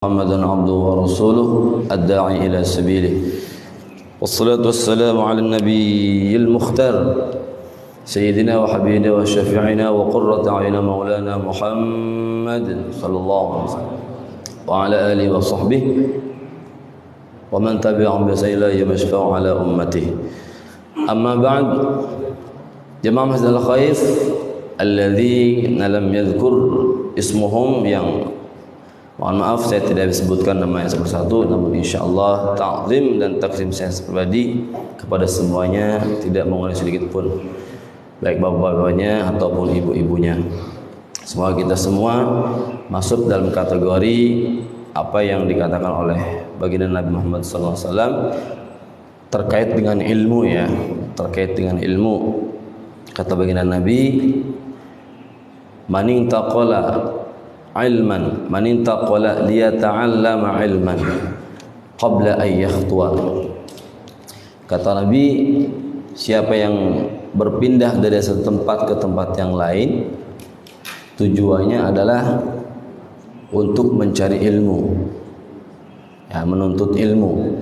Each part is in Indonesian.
محمدا عبده ورسوله الداعي إلى سبيله والصلاة والسلام على النبي المختار سيدنا وحبيبنا وشفيعنا وقرة أعين مولانا محمد صلى الله عليه وسلم وعلى آله وصحبه ومن تبعهم بإحسان إلى يوم يشفع على أمته. أما بعد، جماعة مسجد الخيف الذين لم يذكر اسمهم, yang mohon maaf saya tidak disebutkan namanya satu-satu, namun insyaallah ta'zim dan takzim saya pribadi kepada semuanya, tidak mengurangi sedikit pun, baik bapak-bapaknya ataupun ibu-ibunya. Semoga kita semua masuk dalam kategori apa yang dikatakan oleh baginda Nabi Muhammad SAW terkait dengan ilmu, ya, terkait dengan ilmu. Kata baginda Nabi, maning taqala ilman, manin taqala liyata'allama ilman qabla an yakhtuwa. Kata Nabi, siapa yang berpindah dari satu tempat ke tempat yang lain, tujuannya adalah untuk mencari ilmu, ya, menuntut ilmu.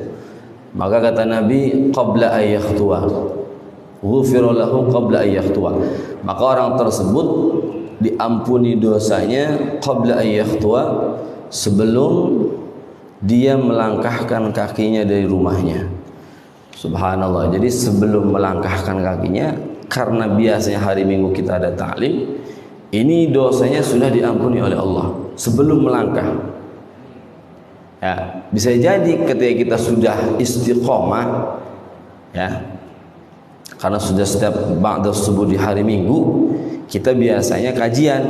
Maka kata Nabi, qabla an yakhtuwa, ghufira lahu qabla an yakhtuwa. Maka orang tersebut diampuni dosanya qabla ayyakhtuwa, sebelum dia melangkahkan kakinya dari rumahnya. Subhanallah. Jadi sebelum melangkahkan kakinya, karena biasanya hari Minggu kita ada ta'lim, ini dosanya sudah diampuni oleh Allah sebelum melangkah. Ya, bisa jadi ketika kita sudah istiqomah, ya, karena sudah setiap ba'da subuh di hari Minggu kita biasanya kajian,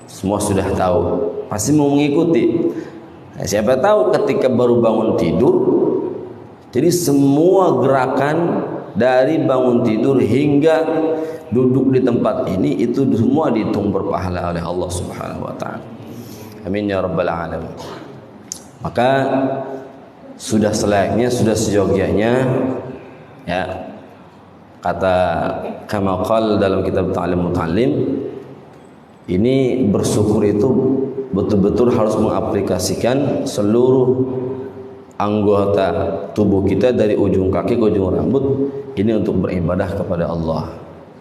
semua sudah tahu, pasti mau mengikuti. Nah, siapa tahu ketika baru bangun tidur, jadi semua gerakan dari bangun tidur hingga duduk di tempat ini, itu semua dihitung berpahala oleh Allah Subhanahu wa taala. Amin ya rabbal alamin. Maka sudah selayaknya, sudah seyogyanya, ya, kata kama qala dalam kitab Ta'lim Muta'allim, ini bersyukur itu betul-betul harus mengaplikasikan seluruh anggota tubuh kita dari ujung kaki ke ujung rambut, ini untuk beribadah kepada Allah.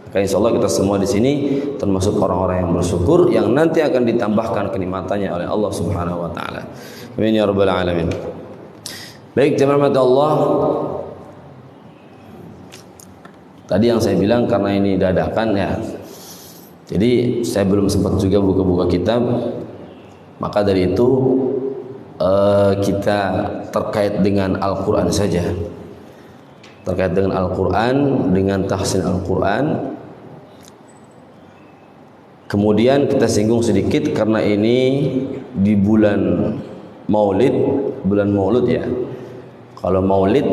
Maka insyaallah kita semua di sini termasuk orang-orang yang bersyukur, yang nanti akan ditambahkan kenikmatannya oleh Allah Subhanahu wa taala. Amin ya rabbal alamin. Baik jemaah Allah, tadi yang saya bilang karena ini dadakan, ya, jadi saya belum sempat juga buka-buka kitab. Maka dari itu kita terkait dengan Al-Quran saja, terkait dengan Al-Quran, dengan tahsin Al-Quran. Kemudian kita singgung sedikit karena ini di bulan Maulid, bulan Maulud, ya. Kalau Maulid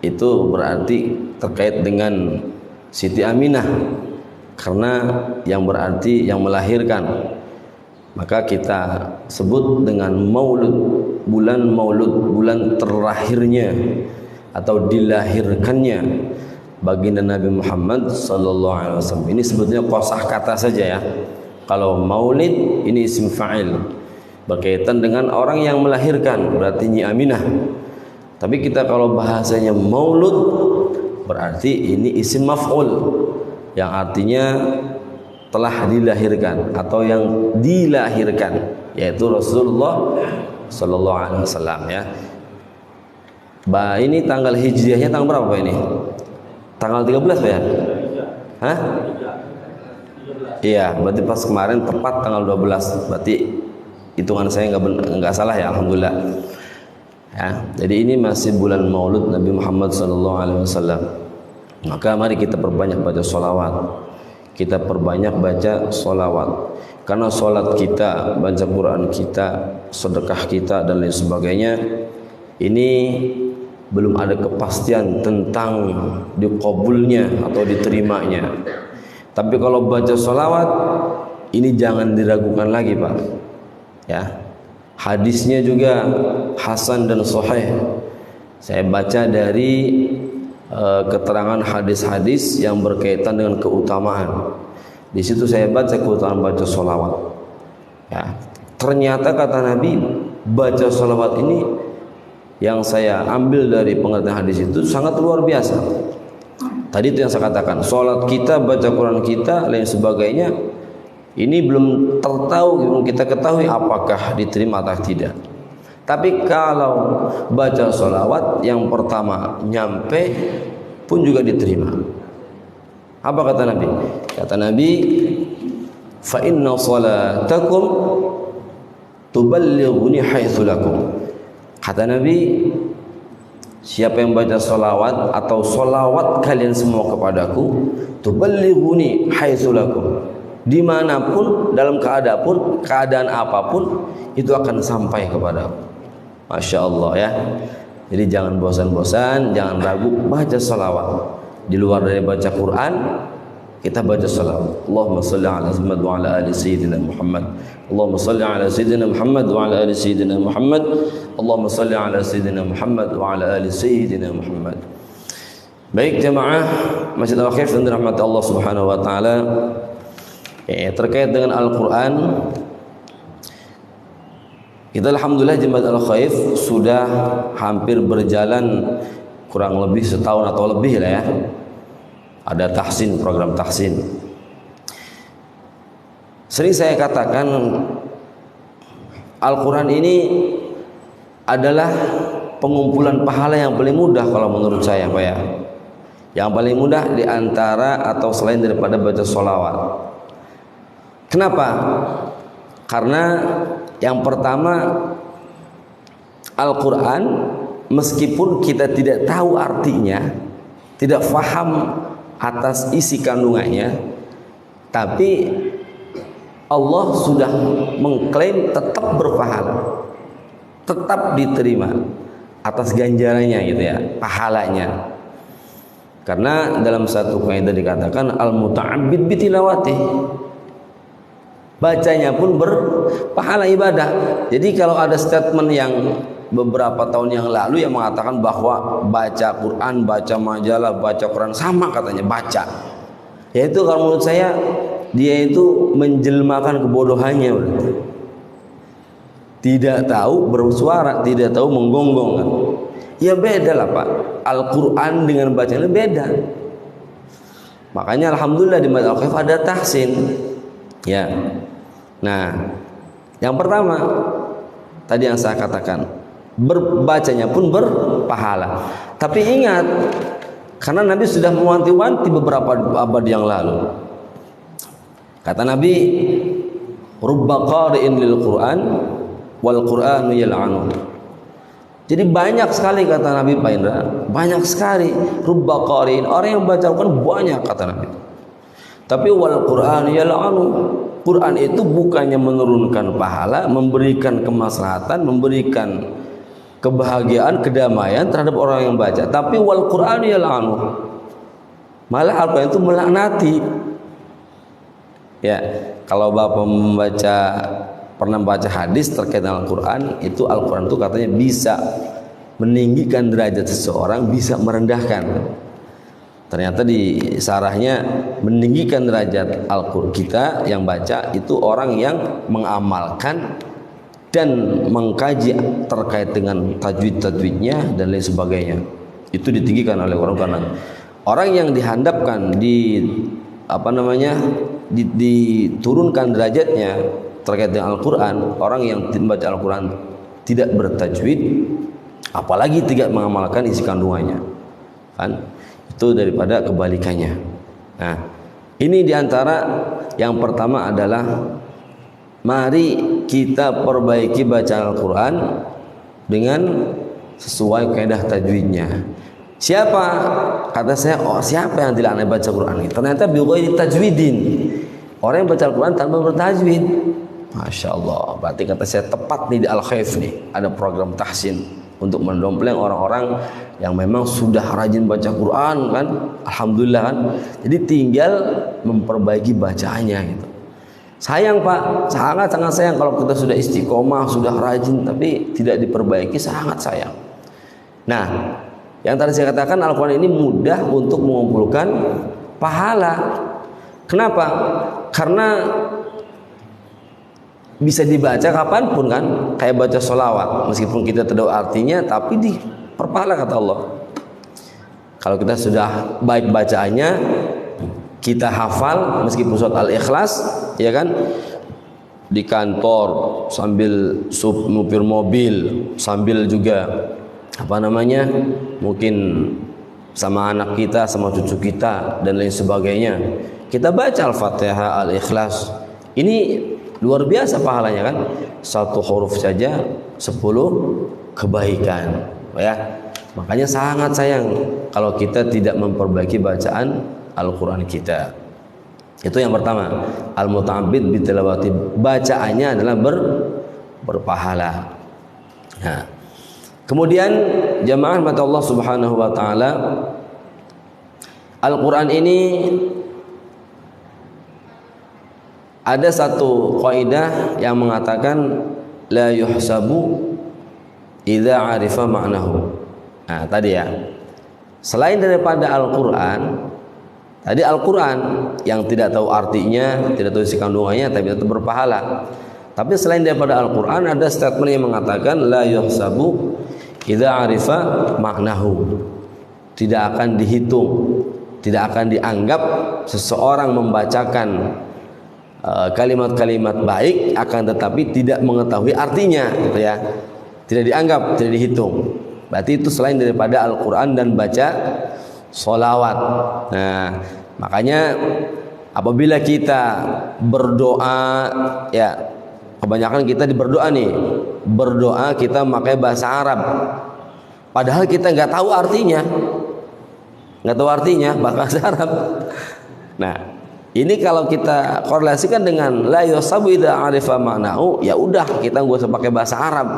itu berarti terkait dengan Siti Aminah, karena yang berarti yang melahirkan. Maka kita sebut dengan Maulud, bulan terakhirnya atau dilahirkannya baginda Nabi Muhammad sallallahu alaihi wasallam. Ini sebetulnya kosakata saja, ya. Kalau Maulid ini isim fa'il, berkaitan dengan orang yang melahirkan, berarti Nyi Aminah. Tapi kita kalau bahasanya Maulud, berarti ini isim maf'ul, yang artinya telah dilahirkan atau yang dilahirkan, yaitu Rasulullah sallallahu alaihi wasallam, ya. Ini tanggal hijriahnya tanggal berapa ini? Tanggal 13, Pak, ya? Hah? Iya, berarti pas kemarin tepat tanggal 12. Berarti hitungan saya enggak salah, ya, alhamdulillah. Ya, jadi ini masih bulan Maulud Nabi Muhammad SAW. Maka mari kita perbanyak baca sholawat, kita perbanyak baca sholawat, karena sholat kita, baca Quran kita, sedekah kita, dan lain sebagainya, ini belum ada kepastian tentang dikabulnya atau diterimanya. Tapi kalau baca sholawat, ini jangan diragukan lagi, Pak, ya. Hadisnya juga hasan dan sahih. Saya baca dari keterangan hadis-hadis yang berkaitan dengan keutamaan. Di situ saya baca keutamaan baca sholawat, ya. Ternyata kata Nabi, baca salawat ini yang saya ambil dari pengertian hadis itu sangat luar biasa. Tadi itu yang saya katakan, sholat kita, baca Quran kita, lain sebagainya, ini belum belum kita ketahui apakah diterima atau tidak. Tapi kalau baca sholawat yang pertama nyampe pun juga diterima. Apa kata Nabi? Kata Nabi, fa inna salatakum tuballighuni haitsu lakum. Kata Nabi, siapa yang baca sholawat atau sholawat kalian semua kepadaku, tuballighuni haitsu lakum, dimanapun, dalam keadaan apapun, itu akan sampai kepadaku. Masya Allah ya. Jadi jangan bosan-bosan, jangan ragu, baca sholawat. Di luar dari baca Quran, kita baca salawat. Allahumma salli ala Muhammad wa ala ali sayyidina Muhammad. Allahumma salli ala sayyidina Muhammad wa ala ali sayyidina Muhammad. Allahumma salli ala sayyidina Muhammad wa ala ali sayyidina Muhammad. Baik jemaah Masjid Al-Khaif dan rahmat Allah Subhanahu wa taala, terkait dengan Al-Qur'an, kita alhamdulillah Jemaat Al-Khaif sudah hampir berjalan kurang lebih setahun atau lebih lah ya. Ada tahsin, program tahsin. Sering saya katakan Al-Quran ini adalah pengumpulan pahala yang paling mudah kalau menurut saya Pak ya. Yang paling mudah diantara atau selain daripada baca sholawat. Kenapa? Karena yang pertama, Al-Quran meskipun kita tidak tahu artinya, tidak faham atas isi kandungannya, tapi Allah sudah mengklaim tetap berpahala, tetap diterima atas ganjarannya gitu ya, pahalanya. Karena dalam satu kaidah dikatakan al-muta'abbid bitilawati, bacanya pun berpahala ibadah. Jadi kalau ada statement yang beberapa tahun yang lalu yang mengatakan bahwa baca Quran, baca majalah, baca Quran sama katanya baca, yaitu kalau menurut saya dia itu menjelmakan kebodohannya, tidak tahu bersuara, tidak tahu menggonggong kan? Ya beda lah Pak, Al-Quran dengan bacanya beda. Makanya alhamdulillah di Masjid Al-Khaif ada tahsin ya. Nah yang pertama tadi yang saya katakan, berbacanya pun berpahala. Tapi ingat, karena Nabi sudah mewanti-wanti beberapa abad yang lalu. Kata Nabi, rubba qari'in lil Qur'an wal Qur'anu yal'anu. Jadi banyak sekali kata Nabi Pak Indra, banyak sekali rubba qari'in, orang yang baca Al-Quran banyak kata Nabi. Tapi wal Qur'anu yal'anu, Quran itu bukannya menurunkan pahala, memberikan kemaslahatan, memberikan kebahagiaan, kedamaian terhadap orang yang baca, tapi wal Qur'an yal'anu, malah Al-Quran itu melaknati. Ya, kalau Bapak pernah membaca hadis terkait dengan Al-Quran, itu Al-Quran itu katanya bisa meninggikan derajat seseorang, bisa merendahkan. Ternyata di sarahnya meninggikan derajat Al-Quran kita yang baca itu orang yang mengamalkan dan mengkaji terkait dengan tajwid-tajwidnya dan lain sebagainya. Itu ditinggikan oleh orang yang dihandapkan diturunkan derajatnya terkait dengan Al-Quran, orang yang membaca Al-Quran tidak bertajwid, apalagi tidak mengamalkan isi kandungannya, kan? Itu daripada kebalikannya. Nah, ini diantara yang pertama adalah mari kita perbaiki bacaan Al-Quran dengan sesuai kaidah tajwidnya. Siapa? Kata saya, siapa yang tidak baca Quran ini? Ternyata bighairi tajwidin. Orang yang baca Al-Quran tanpa bertajwid. Masya Allah. Berarti kata saya tepat nih di Al-Khaif nih. Ada program tahsin untuk mendompleng orang-orang yang memang sudah rajin baca Quran kan. Alhamdulillah kan. Jadi tinggal memperbaiki bacaannya gitu. Sayang Pak, sangat-sangat sayang kalau kita sudah istiqomah, sudah rajin, tapi tidak diperbaiki, sangat sayang. Nah, yang tadi saya katakan Al-Quran ini mudah untuk mengumpulkan pahala. Kenapa? Karena bisa dibaca kapanpun kan, kayak baca sholawat, meskipun kita tidak tahu artinya, tapi diperpahala kata Allah. Kalau kita sudah baik bacaannya, kita hafal, meskipun surat Al-Ikhlas, ya kan, di kantor sambil supir mobil, sambil juga mungkin sama anak kita, sama cucu kita dan lain sebagainya, kita baca Al-Fatihah, Al-Ikhlas. Ini luar biasa pahalanya kan, satu huruf saja 10 kebaikan, ya. Makanya sangat sayang kalau kita tidak memperbaiki bacaan Al-Quran kita. Itu yang pertama, al-muta'abbid bitilawati, bacaannya adalah berpahala. Nah, kemudian jamaah mata Allah Subhanahu wa taala, Al-Quran ini ada satu kaidah yang mengatakan la yuhsabu idza arifa ma'nahu. Nah, tadi ya. Selain daripada Al-Quran, tadi Al-Quran yang tidak tahu artinya, tidak tahu isi kandungannya, tapi tetap berpahala. Tapi selain daripada Al-Quran, ada statement yang mengatakan la yuhsabu idza arifa ma'nahu. Tidak akan dihitung, tidak akan dianggap seseorang membacakan kalimat-kalimat baik akan tetapi tidak mengetahui artinya, gitu ya. Tidak dianggap, tidak dihitung. Berarti itu selain daripada Al-Quran dan baca sholawat. Nah, makanya apabila kita berdoa, ya kebanyakan kita berdoa nih, berdoa kita pakai bahasa Arab, padahal kita nggak tahu artinya, bahasa Arab. Nah, ini kalau kita korelasikan dengan la yusabu idza arifa ma'nahu, ya udah kita nggak usah pakai bahasa Arab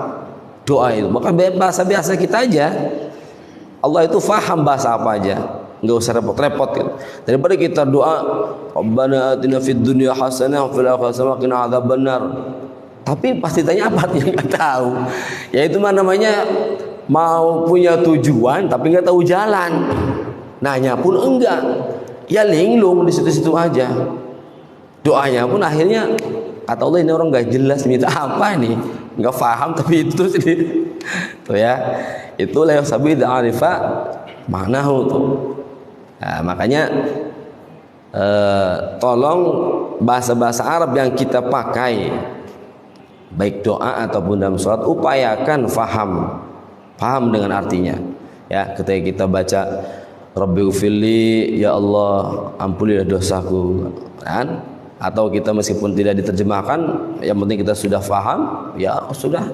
doa itu, maka bahasa biasa kita aja. Allah itu faham bahasa apa aja, nggak usah repot-repot gitu. Daripada kita doa Rabbana atina fid dunya hasanah wa fil akhirati hasanah wa qina adzabannar, tapi pasti tanya apa yang nggak tahu. Ya itu namanya mau punya tujuan tapi nggak tahu jalan, nanya pun enggak, ya linglung di situ-situ aja. Doanya pun akhirnya kata Allah, ini orang nggak jelas minta apa nih, nggak paham tapi itu sih. Tuh ya, itu la yusabu idza arifa ma'nahu tuh. Nah, makanya tolong bahasa-bahasa Arab yang kita pakai, baik doa ataupun dalam sholat, upayakan paham dengan artinya. Ya, ketika kita baca Rabbighfirli, ya Allah ampunilah dosaku, kan? Atau kita meskipun tidak diterjemahkan, yang penting kita sudah paham, ya sudah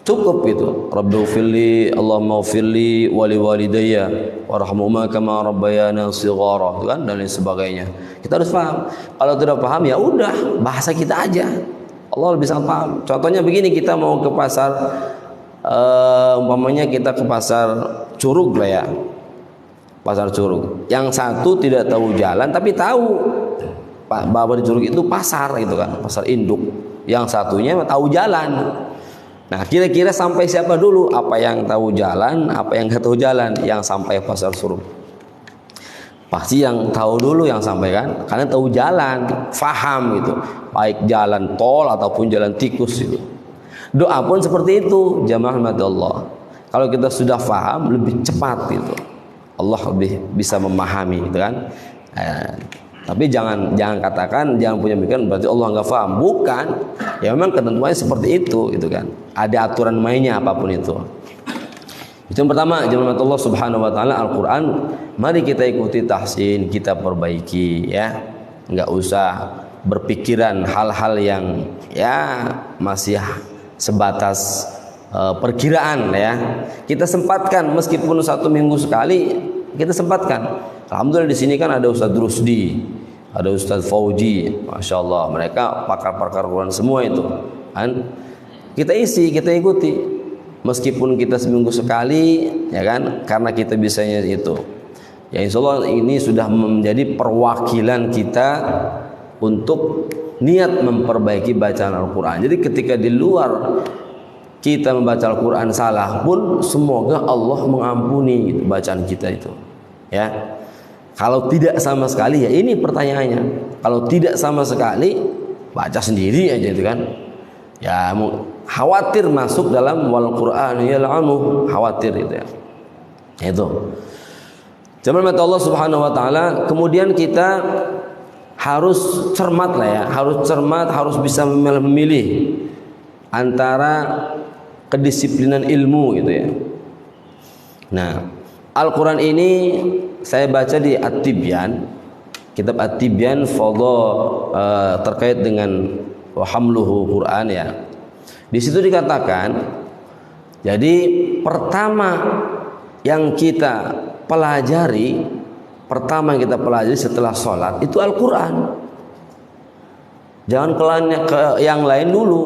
cukup gitu. Rabbighfirli, Allahumma ghfirli wali walidayya warhamhuma kama rabbayana shighara, kan, dan lain sebagainya. Kita harus paham. Kalau tidak paham, ya udah bahasa kita aja. Allah lebih sangat paham. Contohnya begini, kita mau ke pasar, umpamanya kita ke pasar Curug lah ya, pasar Curug. Yang satu tidak tahu jalan tapi tahu bahwa di Curug itu pasar gitu kan, pasar induk. Yang satunya tahu jalan. Nah, kira-kira sampai siapa dulu? Apa yang tahu jalan, apa yang nggak tahu jalan? Yang sampai pasar Curug. Pasti yang tahu dulu yang sampai kan, karena tahu jalan, faham gitu. Baik jalan tol ataupun jalan tikus itu. Doa pun seperti itu, jamaah Allah. Kalau kita sudah faham, lebih cepat gitu. Allah lebih bisa memahami gitu kan. Tapi jangan katakan, jangan punya pikiran berarti Allah nggak paham. Bukan, ya memang ketentuannya seperti itu gitu kan. Ada aturan mainnya apapun itu. Itu yang pertama, jamaah Allah Subhanahu wa taala, Al-Qur'an mari kita ikuti, tahsin, kita perbaiki ya. Nggak usah berpikiran hal-hal yang ya masih sebatas perkiraan ya. Kita sempatkan meskipun 1 minggu sekali, kita sempatkan. Alhamdulillah di sini kan ada Ustadz Rusdi, ada Ustadz Fauji, masya Allah, mereka pakar-pakar Quran semua itu. Kan? Kita isi, kita ikuti, meskipun kita seminggu sekali, ya kan? Karena kita bisanya itu. Ya insya Allah ini sudah menjadi perwakilan kita untuk niat memperbaiki bacaan Al-Quran. Jadi ketika di luar kita membaca Al-Quran salah pun, semoga Allah mengampuni gitu, bacaan kita itu. Ya. Kalau tidak sama sekali, ya ini pertanyaannya. Kalau tidak sama sekali, baca sendiri aja itu kan. Ya, khawatir masuk dalam wal Qur'an yal'anu, khawatir itu ya. Itu. Jamaah Allah Subhanahu wa taala, kemudian kita harus cermat lah ya, harus cermat, harus bisa memilih antara kedisiplinan ilmu gitu ya. Nah, Al-Qur'an ini saya baca di At-Tibyan, kitab At-Tibyan terkait dengan wa hamluhu Quran ya. Di situ dikatakan, jadi pertama yang kita pelajari setelah sholat itu Al-Quran. Jangan ke yang lain dulu,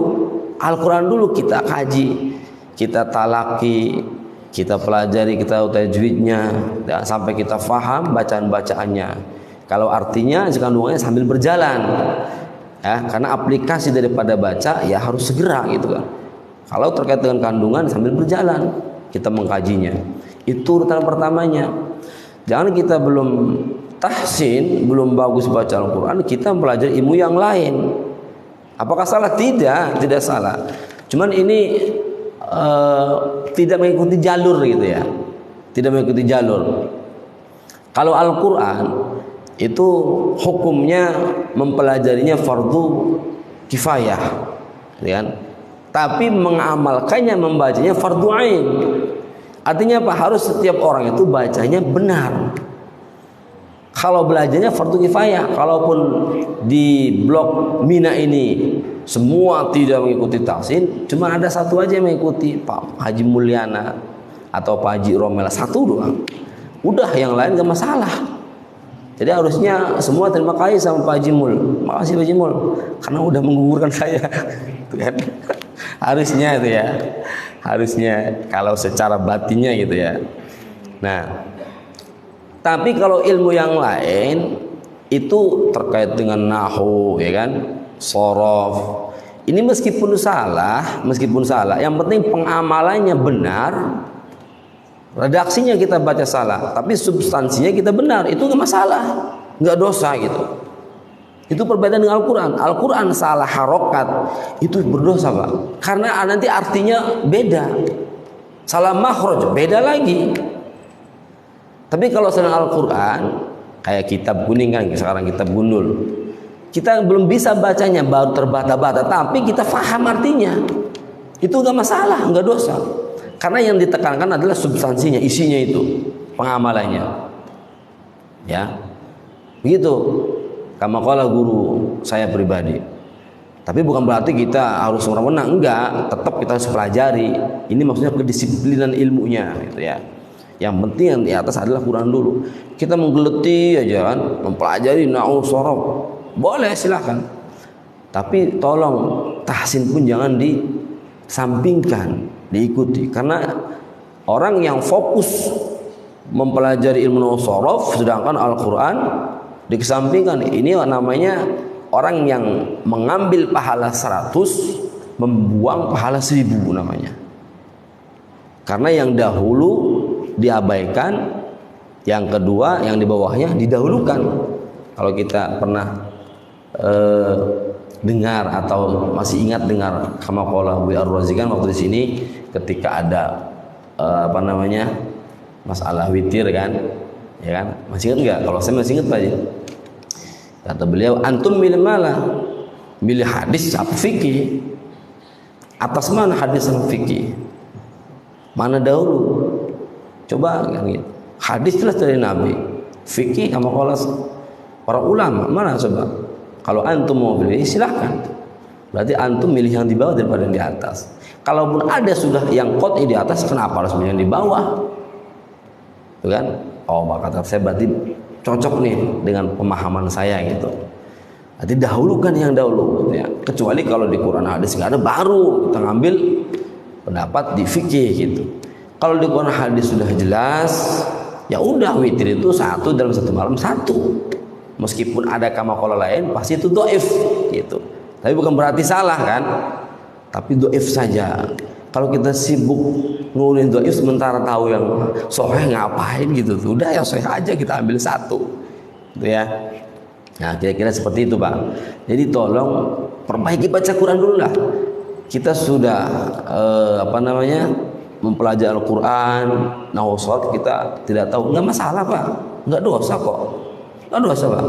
Al-Quran dulu kita kaji, kita talaki, kita pelajari, kita tajwidnya ya, sampai kita faham bacaan-bacaannya. Kalau artinya kandungannya sambil berjalan ya, karena aplikasi daripada baca ya harus segera gitu kan. Kalau terkait dengan kandungan sambil berjalan kita mengkajinya. Itu urutan pertamanya. Jangan kita belum tahsin, belum bagus baca Al-Quran, kita mempelajari ilmu yang lain. Apakah salah? Tidak salah. Cuman ini tidak mengikuti jalur gitu ya. Tidak mengikuti jalur. Kalau Al-Quran itu hukumnya mempelajarinya fardu kifayah, kan? Tapi mengamalkannya, membacanya fardu ain. Artinya apa? Harus setiap orang itu bacanya benar. Kalau belajarnya fardu kifayah, kalaupun di blok Mina ini semua tidak mengikuti tahsin, cuma ada satu aja yang mengikuti, Pak Haji Mulyana atau Pak Haji Romela, satu doang. Udah, yang lain gak masalah. Jadi harusnya semua terima kasih sama Pak Haji Mul. Makasih Pak Haji Mul karena udah menggugurkan saya. Harusnya itu ya. Harusnya kalau secara batinnya gitu ya. Nah, tapi kalau ilmu yang lain itu terkait dengan nahwu ya kan, shorof. Ini meskipun salah, yang penting pengamalannya benar. Redaksinya kita baca salah, tapi substansinya kita benar, itu nggak masalah, nggak dosa gitu. Itu perbedaan dengan Al-Quran. Al-Quran salah harokat itu berdosa Pak, karena nanti artinya beda. Salah makhraj beda lagi. Tapi kalau sedang Al-Quran kayak kitab kuning kan, sekarang kitab gundul, kita belum bisa bacanya, baru terbata-bata, tapi kita faham artinya, itu nggak masalah, nggak dosa. Karena yang ditekankan adalah substansinya, isinya itu, pengamalannya. Ya, begitu. Kama qala guru saya pribadi. Tapi bukan berarti kita harus menang, enggak. Tetap kita harus pelajari. Ini maksudnya kedisiplinan ilmunya, gitu ya. Yang penting yang di atas adalah Quran dulu. Kita menggeleti aja kan, mempelajari nahwu shorof, boleh silahkan. Tapi tolong tahsin pun jangan disampingkan, diikuti. Karena orang yang fokus mempelajari ilmu nahwu shorof, sedangkan Al-Quran dikesampingkan, ini namanya orang yang mengambil pahala 100 membuang pahala 1000 namanya. Karena yang dahulu diabaikan, yang kedua yang di bawahnya didahulukan. Kalau kita pernah dengar atau masih ingat dengar kama qala Bu Ar-Razi kan waktu di sini ketika ada masalah witir kan, ya kan, masih ingat nggak? Kalau saya masih ingat Pak. Kata beliau, antum milih mana? Milih hadis apa fikih? Atas mana hadis sama fikih? Mana dahulu? Coba kan gitu. Hadis jelas dari Nabi, fikih sama qolas para ulama, mana coba? Kalau antum mau pilih silahkan. Berarti antum milih yang di bawah daripada yang di atas. Kalaupun ada sudah yang qot'i di atas, kenapa harus milih yang di bawah? Tuh kan? Oh, kata saya berarti cocok nih dengan pemahaman saya gitu. Nanti dahulukan yang dahulu ya. Kecuali kalau di Quran hadis nggak ada, baru kita ngambil pendapat di fikih gitu. Kalau di Quran hadis sudah jelas, ya udah witir itu satu dalam satu malam satu. Meskipun ada kama qala lain, pasti itu dhaif gitu. Tapi bukan berarti salah kan? Tapi dhaif saja. Kalau kita sibuk ngulin dhaif sementara tahu yang sahih ngapain gitu, udah yang sahih aja kita ambil satu, gitu ya. Nah kira-kira seperti itu Pak. Jadi tolong perbaiki baca Quran dulu lah. kita sudah mempelajari Al-Quran, nahwu shorab kita tidak tahu, nggak masalah Pak, nggak dosa kok, nggak dosa Pak.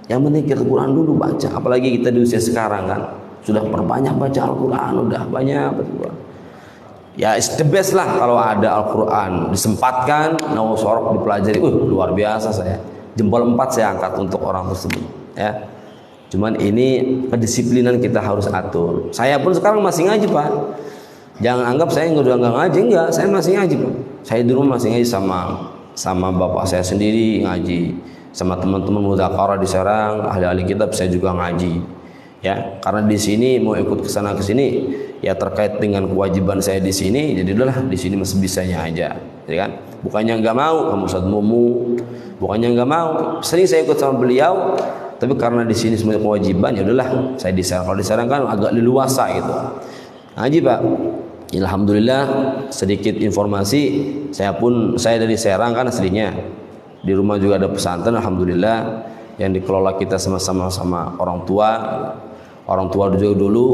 Yang penting kita Al-Quran dulu baca, apalagi kita di usia sekarang kan sudah perbanyak baca Al-Quran, udah banyak betul. Ya it's the best lah kalau ada Al-Quran disempatkan, nahwu shorab dipelajari, luar biasa saya. Jempol 4 saya angkat untuk orang tersebut ya. Cuman ini kedisiplinan kita harus atur. Saya pun sekarang masih ngaji Pak. Jangan anggap saya udah nggak ngaji, enggak, saya masih ngaji Pak. Saya di rumah masih ngaji sama bapak saya sendiri ngaji, sama teman-teman mudzakarah di Serang, ahli-ahli kitab saya juga ngaji. Ya, karena di sini mau ikut ke sana ke sini ya terkait dengan kewajiban saya di sini, jadi udahlah di sini masih bisanya aja, ya kan? Bukannya nggak mau kamu Ustaz Mumu, bukannya nggak mau, sering saya ikut sama beliau, tapi karena di sini semua kewajiban ya udahlah saya di Serang. Kalau di Serang kan agak leluasa gitu. Ngaji Pak. Alhamdulillah sedikit informasi, saya dari Serang kan aslinya. Di rumah juga ada pesantren alhamdulillah yang dikelola kita sama-sama orang tua. Orang tua juga dulu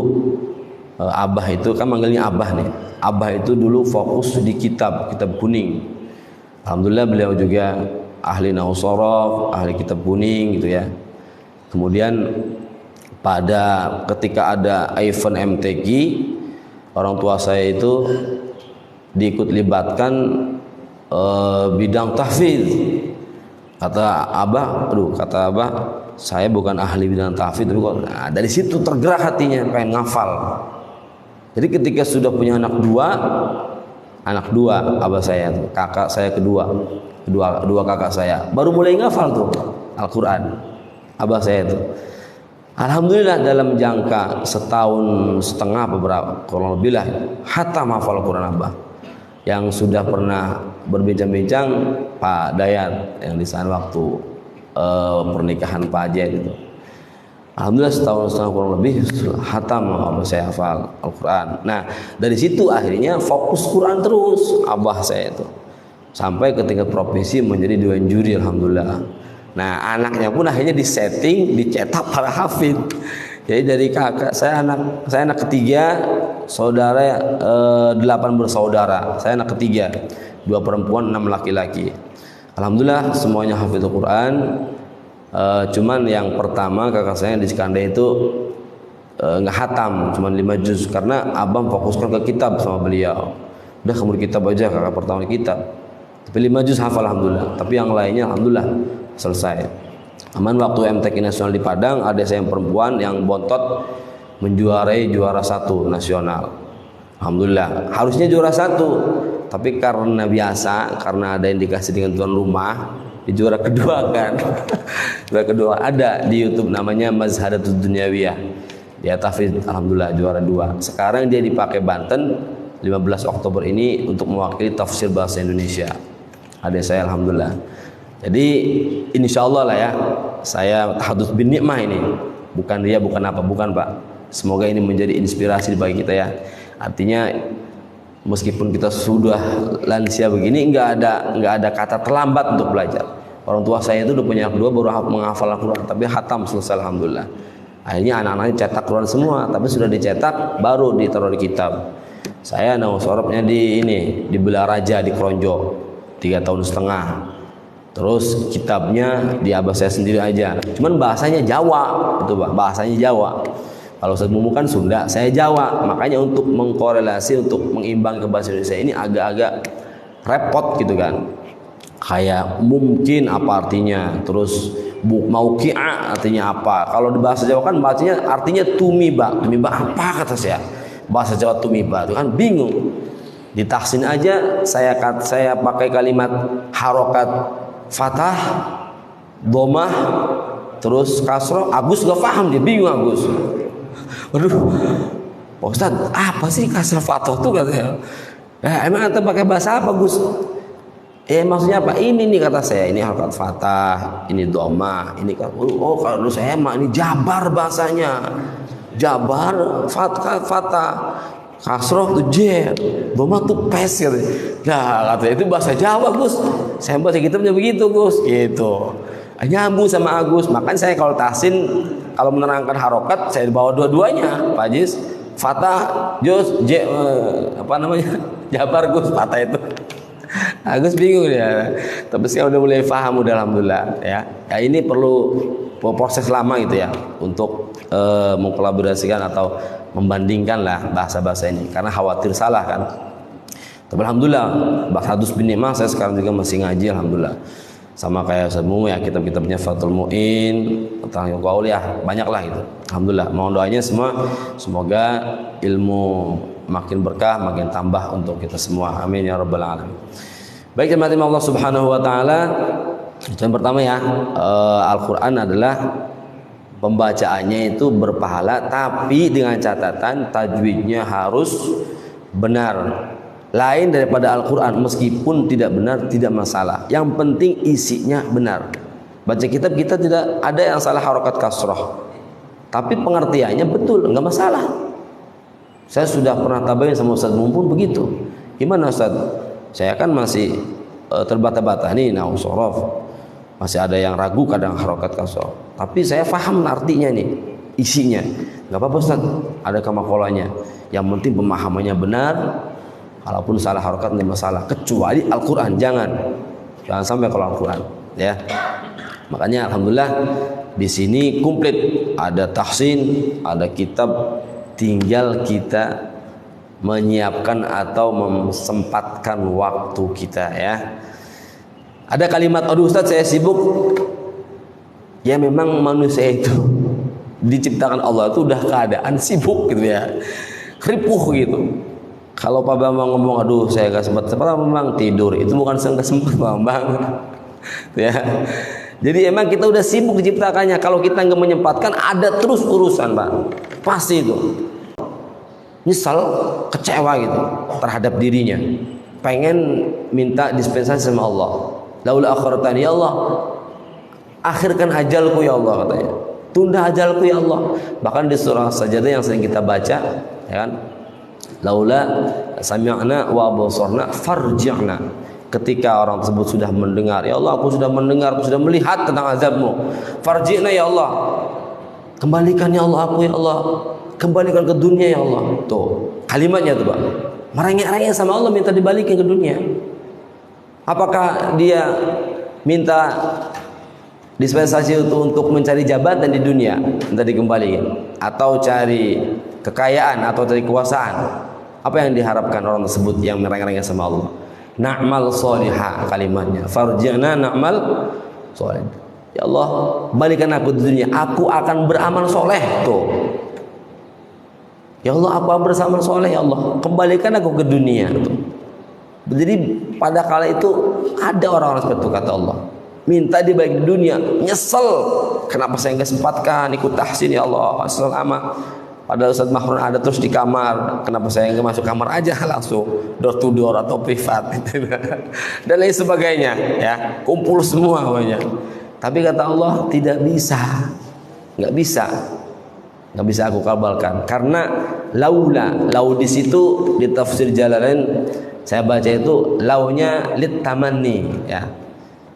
Abah itu kan manggilnya Abah nih. Abah itu dulu fokus di kitab kuning. Alhamdulillah beliau juga ahli nahwu shorab, ahli kitab kuning gitu ya. Kemudian ketika ada event MTQ, orang tua saya itu diikut libatkan bidang tahfidz. Kata Abah, saya bukan ahli bidang tahfidz, tapi kok dari situ tergerak hatinya pengen ngafal. Jadi ketika sudah punya anak dua Abah saya tuh, kakak saya kedua kakak saya baru mulai ngafal tuh Al-Quran. Abah saya tuh alhamdulillah dalam jangka setahun setengah beberapa kurang lebih lah hatam hafal Al-Quran Abah. Yang sudah pernah berbincang-bincang Pak Dayat yang di sana waktu pernikahan Pak Ajay itu. Alhamdulillah setahun setengah kurang lebih hatam Abah saya hafal Al-Quran. Nah dari situ akhirnya fokus Quran terus Abah saya itu sampai ke tingkat provinsi menjadi dewan juri alhamdulillah. Nah anaknya pun akhirnya dicetak para hafid. Jadi dari kakak saya anak ketiga, saudara 8 bersaudara. Saya anak ketiga, 2 perempuan 6 laki-laki. Alhamdulillah semuanya hafidz Quran. Cuman yang pertama kakak saya di Cikande itu nggak hatam, cuman 5 juz karena abang fokuskan ke kitab sama beliau. Udah kamu di kitab aja, kakak pertama di kitab. Tapi 5 juz hafal alhamdulillah. Tapi yang lainnya alhamdulillah selesai. Aman waktu MTQ nasional di Padang, ada saya yang perempuan yang bontot menjuarai juara 1 nasional. Alhamdulillah. Harusnya juara 1, tapi karena ada indikasi dengan tuan rumah, di juara kedua kan. Juara kedua ada di YouTube namanya Mazhadatud Dunyawiyah. Dia tahfidz alhamdulillah juara 2. Sekarang dia dipakai Banten 15 Oktober ini untuk mewakili tafsir bahasa Indonesia. Ada saya alhamdulillah. Jadi insya Allah lah ya, saya tahadzuts bin nikmah ini, bukan Pak. Semoga ini menjadi inspirasi bagi kita ya. Artinya meskipun kita sudah lansia begini, nggak ada kata terlambat untuk belajar. Orang tua saya itu udah punya anak 2 baru menghafal Al-Quran, tapi hatam selesai alhamdulillah. Akhirnya anak-anaknya cetak Quran semua, tapi sudah dicetak baru ditaruh di kitab. Saya nahwu shorabnya di Belaraja di Kronjo 3,5 tahun. Terus kitabnya di Abah saya sendiri aja. Cuman bahasanya Jawa, itu Pak, bahasanya Jawa. Kalau Ustaz Mumu kan Sunda, saya Jawa. Makanya untuk mengkorelasi, untuk mengimbang ke bahasa Indonesia ini agak-agak repot gitu kan. Kayak mungkin apa artinya, terus mauqi'a artinya apa. Kalau di bahasa Jawa kan artinya tumiba. Tumiba apa kata saya? Bahasa Jawa tumiba itu kan bingung. Di tahsin aja saya pakai kalimat harokat fathah, domah, terus kasroh. Agus gak paham, dia bingung Agus. Waduh, Pak Ustaz, apa sih kasroh fathah tuh katanya? Emang anda pakai bahasa apa Gus? Maksudnya apa? Ini nih kata saya, ini harokat fathah, ini domah, ini kan. Oh kalau saya mah ini jabar bahasanya, jabar fathah. Kasroh tuh j, doma tuh pes gitu. Nah katanya itu bahasa Jawa Gus. Saya baca kitabnya begitu Gus, gitu. Nyambung sama Agus. Makanya saya kalau tahsin, kalau menerangkan harokat, saya bawa dua-duanya, Pak Jis. Fatah, Jus, apa namanya? Jabar, Gus, Fatah itu. Agus bingung ya. Tapi sekarang udah mulai paham, udah alhamdulillah ya. Ya ini perlu proses lama gitu ya untuk mengkolaborasikan atau membandingkan lah bahasa-bahasa ini karena khawatir salah kan. Tapi alhamdulillah bahasa Hadus bin Nikmah saya sekarang juga masih ngaji alhamdulillah. Sama kayak Ustaz Mumu ya, kitab-kitabnya Fathul Mu'in, tentang yang ya banyak lah gitu. Alhamdulillah. Mohon doanya semua semoga ilmu makin berkah, makin tambah untuk kita semua. Amin ya rabbal alamin. Baik jemaat Allah Subhanahu wa taala, yang pertama ya, Al-Qur'an adalah pembacaannya itu berpahala tapi dengan catatan tajwidnya harus benar. Lain daripada Al-Qur'an, meskipun tidak benar tidak masalah. Yang penting isinya benar. Baca kitab kita tidak ada yang salah harokat kasroh. Tapi pengertiannya betul, enggak masalah. Saya sudah pernah tabayin sama Ustaz Mumpun begitu. Gimana Ustaz? Saya kan masih terbata-bata nih nahwu shorof. Masih ada yang ragu kadang harokat kasroh. Tapi saya paham artinya nih, isinya. Enggak apa-apa Ustaz, ada kamakolanya. Yang penting pemahamannya benar. Kalaupun salah harokat tidak masalah, kecuali Al-Quran jangan sampai kalau Al-Quran ya. Makanya alhamdulillah di sini komplit, ada tahsin, ada kitab, tinggal kita menyiapkan atau memsempatkan waktu kita ya. Ada kalimat, aduh Ustaz saya sibuk. Ya memang manusia itu diciptakan Allah itu udah keadaan sibuk gitu ya, ripuh gitu. Kalau Pak Bambang ngomong, aduh saya gak sempat, Pak Bambang tidur, itu bukan saya gak sempat Pak Bambang ya. Jadi emang kita udah sibuk diciptakannya. Kalau kita nggak menyempatkan, ada terus urusan Pak, pasti itu nyesal, kecewa gitu terhadap dirinya, pengen minta dispensasi sama Allah. Laula akhartani ya Allah, akhirkan ajalku ya Allah katanya, tunda ajalku ya Allah. Bahkan di surah Sajadah yang sering kita baca ya kan, laula sami'na wa absarna farji'na. Ketika orang tersebut sudah mendengar, ya Allah aku sudah mendengar, aku sudah melihat tentang azabmu, farji'na ya Allah, kembalikan ya Allah aku ya Allah, kembalikan ke dunia ya Allah. Tuh kalimatnya tuh Pak, merengek-rengek sama Allah minta dibalikin ke dunia. Apakah dia minta dispensasi itu untuk mencari jabatan di dunia minta dikembalikan, atau cari kekayaan atau cari kekuasaan? Apa yang diharapkan orang tersebut yang merengek-rengek sama Allah? Na'mal sholiha, kalimatnya farji'na na'mal sholih. Ya Allah balikan aku di dunia, aku akan beramal soleh. Tuh ya Allah aku akan beramal soleh, ya Allah kembalikan aku ke dunia. Tuh. Jadi pada kala itu ada orang-orang seperti itu kata Allah, minta dibalik di dunia, nyesel kenapa saya nggak sempatkan ikut tahsin ya Allah selama. Padahal Ustaz Mahrun ada terus di kamar, kenapa saya nggak masuk kamar aja langsung door to door atau privat dan lain sebagainya ya, kumpul semua banyak. Tapi kata Allah tidak bisa, nggak bisa aku kabalkan karena lau di situ di tafsir Jalalain saya baca itu launya lit tamanni ya.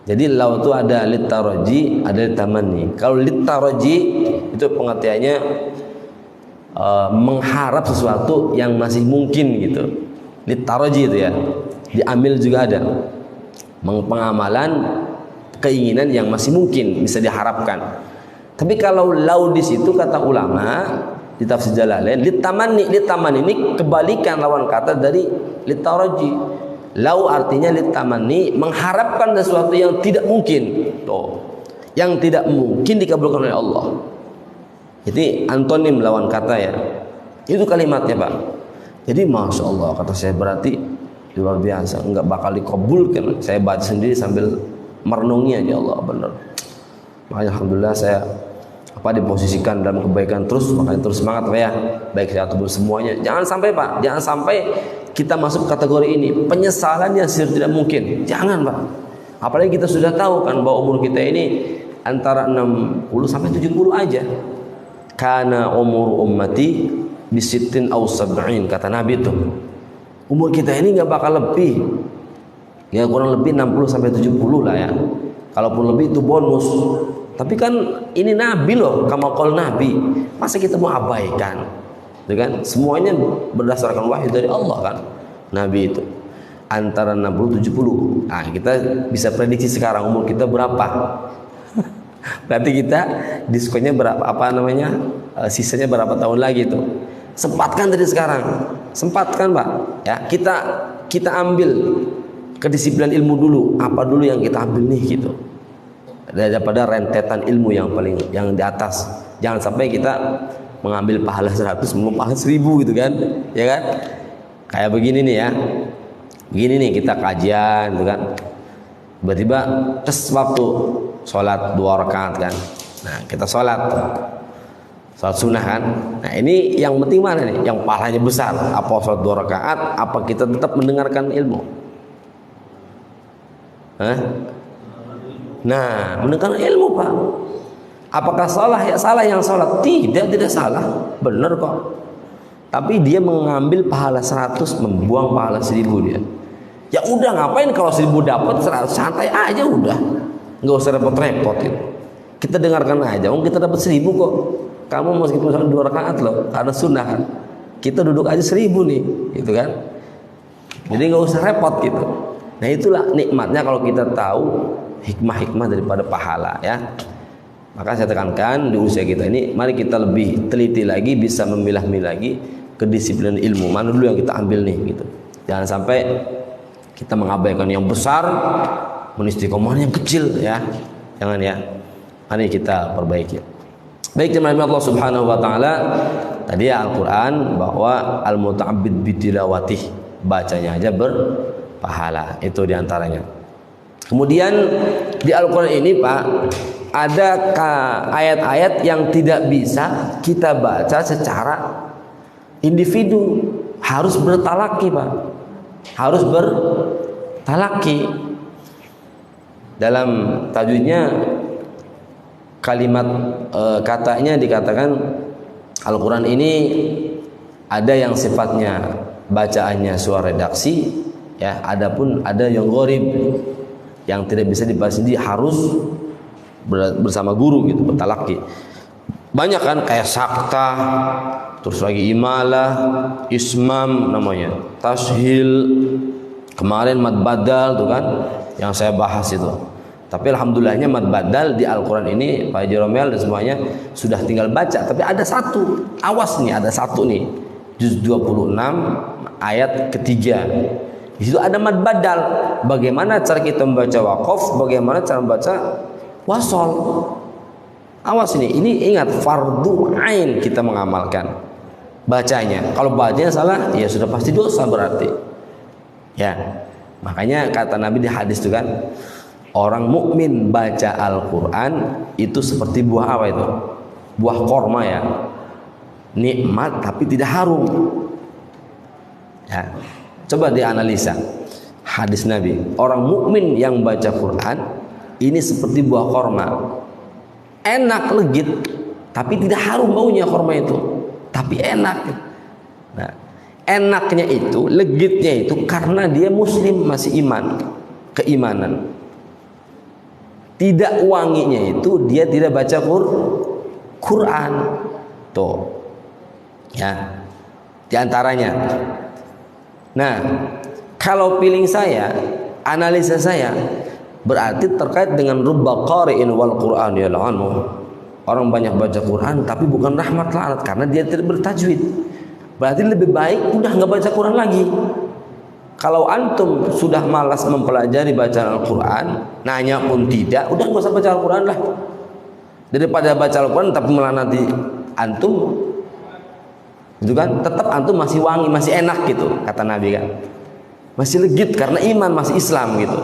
Jadi lau itu ada lit taraji, ada lit tamanni. Kalau lit taraji itu pengertiannya mengharap sesuatu yang masih mungkin gitu. Litaraji itu ya, diambil juga ada pengamalan keinginan yang masih mungkin bisa diharapkan. Tapi kalau lau di situ kata ulama di tafsir Jalalain litamani ini kebalikan lawan kata dari litaraji. Lau artinya litamani mengharapkan sesuatu yang tidak mungkin. Tuh, yang tidak mungkin dikabulkan oleh Allah. Jadi antonim lawan kata ya. Itu kalimatnya Pak. Jadi Masya Allah kata saya berarti luar biasa, enggak bakal dikabulkan. Saya baca sendiri sambil merenungi aja, Allah benar. Makanya alhamdulillah saya diposisikan dalam kebaikan terus, makanya terus semangat Pak ya. Baik saya ataupun semuanya. Jangan sampai Pak, jangan sampai kita masuk kategori ini penyesalan yang tidak mungkin. Jangan Pak. Apalagi kita sudah tahu kan bahwa umur kita ini antara 60 sampai 70 aja. Kana umur ummati bisitin aw sab'in, kata Nabi itu. Umur kita ini nggak bakal lebih, ya kurang lebih 60 sampai 70 lah ya. Kalaupun lebih itu bonus. Tapi kan ini Nabi loh, kamakol Nabi. Masa kita mau abaikan? itu kan? Semuanya berdasarkan wahyu dari Allah kan, Nabi itu antara 60-70. Nah, kita bisa prediksi sekarang umur kita berapa. Berarti kita diskonnya berapa, apa namanya, sisanya berapa tahun lagi tuh. Sempatkan dari sekarang, sempatkan Pak ya, kita ambil kedisiplinan ilmu dulu, apa dulu yang kita ambil nih gitu, daripada rentetan ilmu yang di atas. Jangan sampai kita mengambil pahala 100 belum pahala 1000 gitu kan, ya kan? Kayak begini nih ya, begini nih kita kajian gitu kan, tiba-tiba waktu sholat 2 rakaat kan, nah kita sholat sunnah kan. Nah ini yang penting mana nih, yang pahalanya besar, apa sholat 2 rakaat, apa kita tetap mendengarkan ilmu? Hah? Nah, mendengarkan ilmu Pak. Apakah salah? Ya salah yang sholat. Tidak salah, benar kok. Tapi dia mengambil pahala 100, membuang pahala 1000 dia. Ya udah, ngapain kalau 1000 dapat 100, santai aja udah, nggak usah repot-repot itu. Kita dengarkan aja, kita dapat 1000 kok. Kamu meskipun sholat 2 rakaat loh, karena sunnah kan. Kita duduk aja 1000 nih, gitu kan. Jadi nggak usah repot gitu. Nah itulah nikmatnya kalau kita tahu hikmah-hikmah daripada pahala ya. Maka saya tekankan di usia kita ini, mari kita lebih teliti lagi, bisa memilah-milah lagi kedisiplinan ilmu. Mana dulu yang kita ambil nih gitu. Jangan sampai kita mengabaikan yang besar, menistiqomahkan yang kecil ya. Jangan ya. Mari kita perbaiki. Baik teman-teman, Allah Subhanahu wa taala tadi ya Al-Qur'an bahwa al-muta'abbid bitilawatih, bacanya aja berpahala. Itu diantaranya. Kemudian di Al-Quran ini Pak, ada ayat-ayat yang tidak bisa kita baca secara individu, harus bertalaki Pak, harus bertalaki. Dalam tajwidnya kalimat katanya dikatakan Al-Quran ini ada yang sifatnya bacaannya suara redaksi ya, adapun ada yang gharib, yang tidak bisa dibaca sendiri, harus bersama guru gitu, bertalaki. Banyak kan kayak sakta, terus lagi imalah, ismam namanya, tashil, kemarin mad badal tuh kan yang saya bahas itu. Tapi alhamdulillahnya mad badal di Al-Quran ini Pak Jeromel dan semuanya sudah tinggal baca. Tapi ada satu, awas nih, ada satu nih, juz 26 ayat ketiga. Di situ ada mad badal. Bagaimana cara kita membaca waqaf? Bagaimana cara membaca wasol? Awas ini ingat, fardu ain kita mengamalkan bacanya. Kalau bacanya salah, ya sudah pasti dosa berarti. Ya, makanya kata Nabi di hadis itu kan, orang mukmin baca Al-Quran itu seperti buah apa itu? Buah korma ya, nikmat tapi tidak harum. Ya. Coba dianalisa hadis Nabi, orang mukmin yang baca Quran ini seperti buah korma, enak legit tapi tidak harum baunya korma itu, tapi enak. Nah, enaknya itu, legitnya itu karena dia muslim, masih iman, keimanan. Tidak wanginya itu dia tidak baca Quran. Tuh ya, diantaranya. Nah, kalau feeling saya, analisa saya, berarti terkait dengan rubba qari'in wal Qur'an yal'anu. Orang banyak baca Quran tapi bukan rahmat la'anat karena dia tidak bertajwid. Berarti lebih baik udah nggak baca Quran lagi. Kalau antum sudah malas mempelajari bacaan Al-Quran, nanya pun tidak, udah nggak usah baca Al-Quran lah. Daripada baca Al-Quran tapi melaknati antum, itu kan tetap antum masih wangi, masih enak gitu, kata Nabi kan, masih legit karena iman, masih Islam gitu.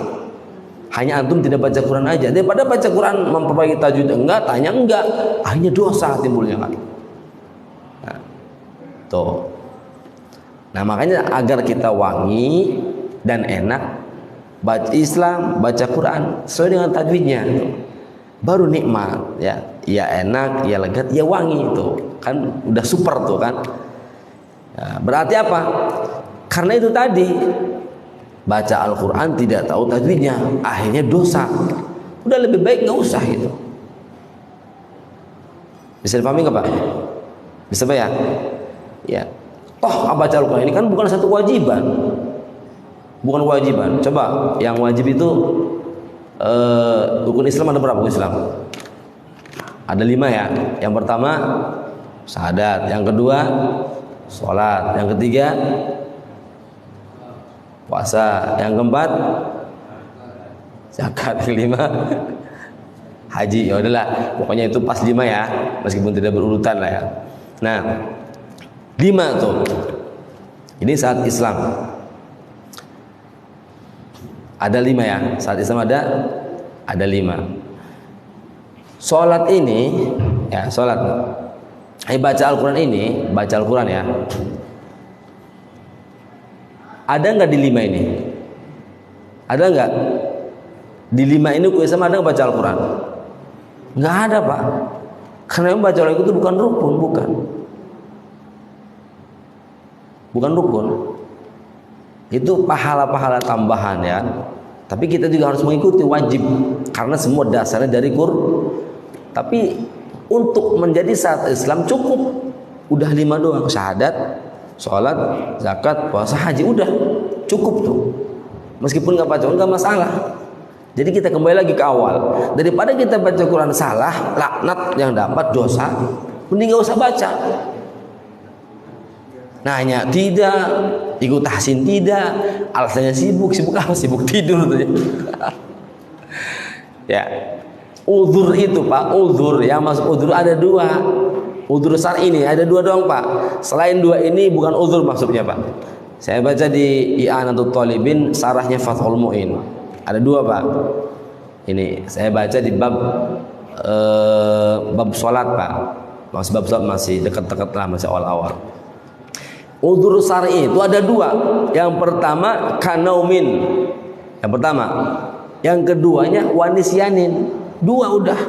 Hanya antum tidak baca Quran aja, daripada baca Quran memperbaiki tajwid enggak, tanya enggak, akhirnya dosa timbulnya kan. Nah, tuh. Nah makanya agar kita wangi dan enak, baca Islam, baca Quran sesuai dengan tajwidnya, baru nikmat ya, ya enak, ya lega, ya wangi, itu kan udah super tuh kan. Ya, berarti apa? Karena itu tadi baca Al-Quran tidak tahu tajwidnya, akhirnya dosa. Udah lebih baik nggak usah gitu. Bisa dipahami nggak Pak? Bisa Pak ya? Ya, toh baca Al-Quran ini kan bukan satu kewajiban, bukan kewajiban. Coba yang wajib itu rukun Islam ada berapa rukun Islam? Ada 5 ya. Yang pertama syahadat, yang kedua sholat, yang ketiga puasa, yang keempat zakat, yang kelima haji. Ya udahlah, pokoknya itu pas 5 ya, meskipun tidak berurutan lah ya. Nah, 5 tuh. Ini saat Islam. Ada 5 ya. Saat Islam ada 5. Sholat ini ya, sholat. Baca Al-Quran ini, baca Al-Quran ya. Ada nggak di 5 ini? Ada nggak? Di 5 ini Islam ada nggak baca Al-Quran? Nggak ada, Pak. Karena yang baca Al-Quran itu bukan rukun, bukan rukun. Itu pahala-pahala tambahan ya. Tapi kita juga harus mengikuti, wajib, karena semua dasarnya dari Quran. Tapi untuk menjadi saat Islam cukup udah 5 doang, syahadat, sholat, zakat, puasa, haji, udah cukup tuh. Meskipun nggak baca nggak masalah. Jadi kita kembali lagi ke awal. Daripada kita baca Quran salah, laknat yang dapat, dosa, mending nggak usah baca. Nanya tidak, ikut tahsin tidak, alasannya sibuk apa? Sibuk tidur tuh. Ya, uzur itu Pak, uzur yang masuk uzur ada 2. Uzur syar'i ini ada 2 doang Pak. Selain 2 ini bukan uzur maksudnya Pak. Saya baca di I'anatul Talibin sarahnya Fathul Mu'in. Ada 2 Pak. Ini saya baca di bab sholat Pak. Bab sholat masih dekat-dekat lah, masih awal-awal. Uzur syar'i itu ada 2. Yang pertama kanaumin. Yang pertama. Yang keduanya wanisyanin. 2 udah.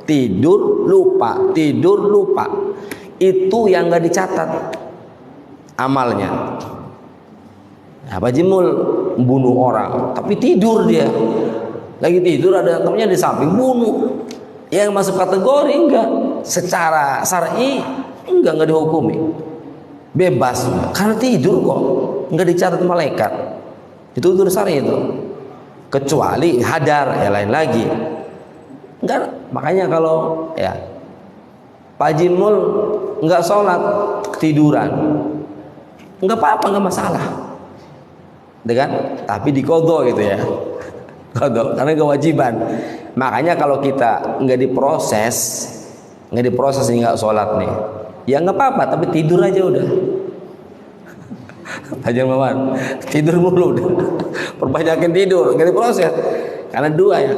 Tidur lupa. Itu yang nggak dicatat amalnya. Pak Jimul bunuh orang, tapi tidur dia. Lagi tidur ada temannya di samping bunuh. Yang masuk kategori enggak. Secara syar'i enggak dihukumi. Bebas karena tidur kok, enggak dicatat malaikat. Itu uzur syar'i itu. Kecuali hadar, ya lain lagi. Enggak, makanya kalau ya Pak Jimul enggak sholat, tiduran, enggak apa-apa, enggak masalah. Dengan tapi diqadha gitu ya. Qadha karena kewajiban. Makanya kalau kita enggak diproses enggak sholat nih, ya enggak apa-apa, tapi tidur aja udah. Aja Maman, tidur mulu udah. Perbanyakin tidur, enggak diproses. Karena 2 ya.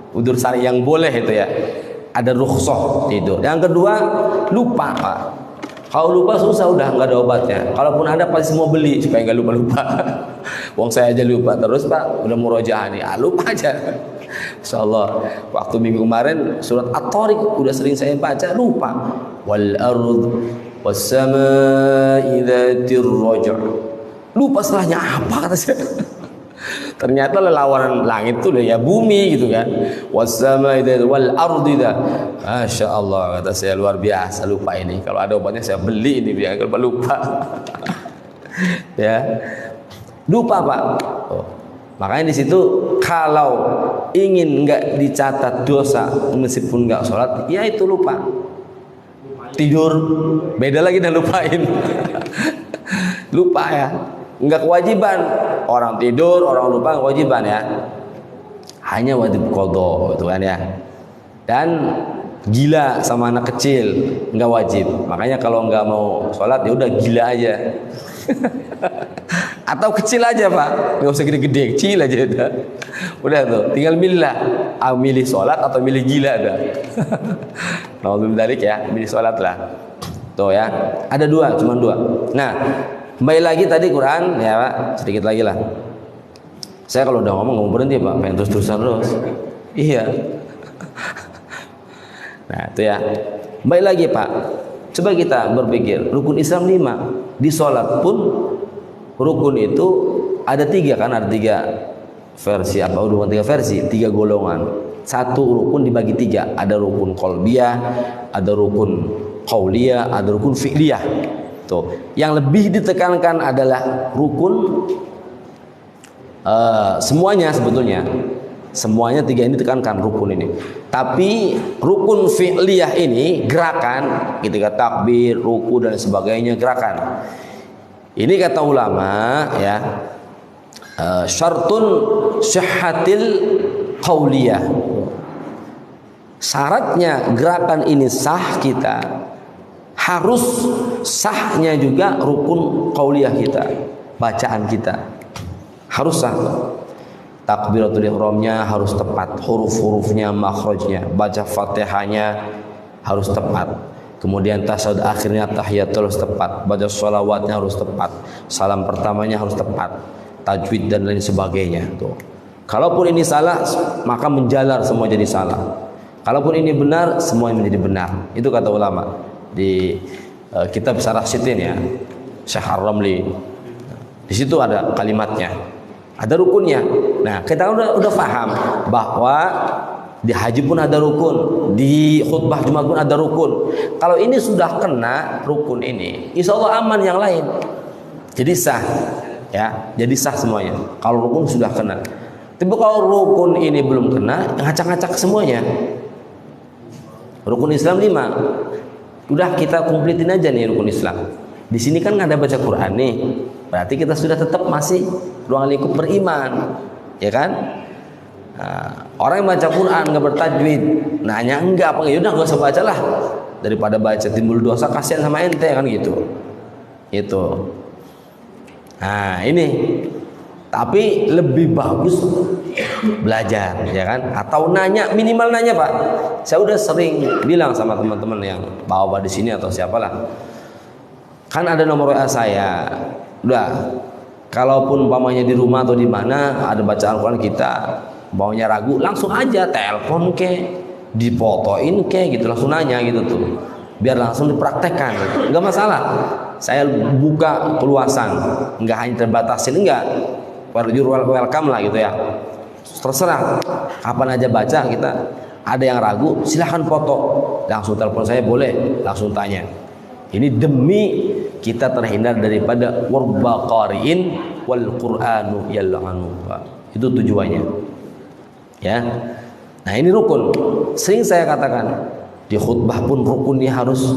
Udzur syar'i yang boleh itu ya. Ada rukhsah tidur. Yang kedua, lupa Pak. Kalau lupa susah, udah nggak ada obatnya. Kalaupun ada pasti mau beli supaya nggak lupa-lupa. Wong saya aja lupa terus Pak, udah murojaah nih, lupa aja. Insyaallah waktu minggu kemarin surat At-Tariq udah sering saya baca, lupa. Wal ard was samaa'i dzatir raj'. Lupa setelahnya apa kata saya. Ternyata lawan langit itu ya bumi gitu kan. Was samaa'i wal ardi. Masya Allah kata saya, luar biasa, lupa ini. Kalau ada obatnya saya beli ini biar kalau lupa. Ya. Lupa Pak. Oh. Makanya di situ kalau ingin nggak dicatat dosa meskipun nggak sholat, ya itu lupa. Tidur beda lagi dan lupain. Lupa ya. Nggak kewajiban. Orang tidur, orang lupa kewajiban ya. Hanya wajib qadha itu kan ya. Dan gila sama anak kecil nggak wajib. Makanya kalau nggak mau sholat ya udah gila aja. Atau kecil aja Pak, nggak usah gede-gede, kecil aja udah tuh, tinggal milih lah, milih sholat atau milih gila dah. Nah belum balik ya, milih sholat lah. Tuh ya, ada 2, cuma 2. Nah, kembali lagi tadi Quran ya Pak, sedikit lagi lah. Saya kalau udah ngomong berhenti Pak, pengen terus-terusan terus. Iya. Nah itu ya, kembali lagi Pak. Coba kita berpikir, rukun Islam 5, di sholat pun rukun itu ada 3 kan, ada 3 versi apa? Udah 3 versi, 3 golongan. Satu rukun dibagi 3, ada rukun qalbiyah, ada rukun qauliyah, ada rukun fi'liyah. Tuh, yang lebih ditekankan adalah rukun. Semuanya sebetulnya, semuanya tiga ini ditekankan rukun ini. Tapi rukun fi'liyah ini gerakan, ketika takbir, ruku dan sebagainya gerakan. Ini kata ulama ya, syartun sihhatil qauliyah. Syaratnya gerakan ini sah kita, harus sahnya juga rukun qauliyah kita, bacaan kita harus sah. Takbiratul ihramnya harus tepat, huruf-hurufnya, makhrajnya, baca Fatihahnya harus tepat. Kemudian tasyahud akhirnya tahiyatul harus tepat, baca sholawatnya harus tepat, salam pertamanya harus tepat, tajwid dan lain sebagainya. Tuh. Kalaupun ini salah, maka menjalar semua jadi salah. Kalaupun ini benar, semua menjadi benar. Itu kata ulama di kitab Syarah Sitin ya, Syekh Ar-Ramli. Di situ ada kalimatnya, ada rukunnya. Nah, kita udah paham bahwa di haji pun ada rukun, di khutbah Jumat pun ada rukun. Kalau ini sudah kena rukun ini, insya Allah aman yang lain. Jadi sah, ya, jadi sah semuanya. Kalau rukun sudah kena. Tapi kalau rukun ini belum kena, ngacak-ngacak semuanya. Rukun Islam 5, udah kita kompletin aja nih rukun Islam. Di sini kan nggak ada baca Quran nih, berarti kita sudah tetap masih ruang lingkup beriman, ya kan? Nah, orang yang baca Quran nggak bertajwid, nanya enggak apa, ya udah nggak usah baca lah, daripada baca timbul dosa, kasihan sama ente kan gitu. Itu. Nah ini, tapi lebih bagus belajar, ya kan? Atau nanya, minimal nanya Pak. Saya udah sering bilang sama teman-teman yang bawa di sini atau siapalah, kan ada nomor WA saya. Udah, kalaupun umpamanya di rumah atau di mana ada bacaan Al-Quran kita bawanya ragu, langsung aja telepon ke, difotoin ke gitu, langsung nanya gitu tuh, biar langsung dipraktekkan, nggak masalah. Saya buka keluasan, nggak hanya terbatasin, enggak, welcome lah gitu ya, terserah kapan aja baca kita. Ada yang ragu, silahkan foto, langsung telepon saya boleh, langsung tanya. Ini demi kita terhindar daripada warba qari'in wal qur'anu yal'anu. Itu tujuannya. Ya. Nah, ini rukun. Sering saya katakan, di khutbah pun rukunnya harus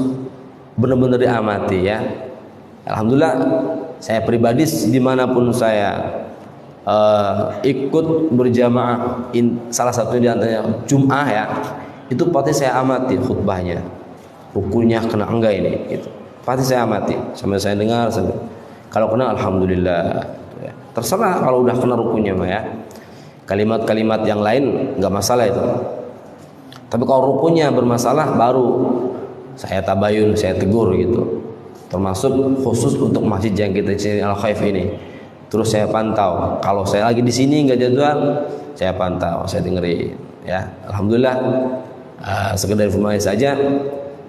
benar-benar diamati ya. Alhamdulillah saya pribadi dimanapun saya ikut berjamaah, salah satunya di antaranya Jum'ah ya, itu pasti saya amati khutbahnya, rukunnya kena enggak ini gitu. Pasti saya amati sampai saya dengar sampai. Kalau kena alhamdulillah ya. Terserah kalau udah kena rukunnya mah ya. Kalimat-kalimat yang lain nggak masalah itu. Tapi kalau rukunnya bermasalah baru saya tabayun, saya tegur gitu. Termasuk khusus untuk masjid yang kita cari Al-Khaif ini. Terus saya pantau. Kalau saya lagi di sini nggak jadwal, saya pantau, saya dengerin. Ya, alhamdulillah. Sekedar informasi saja,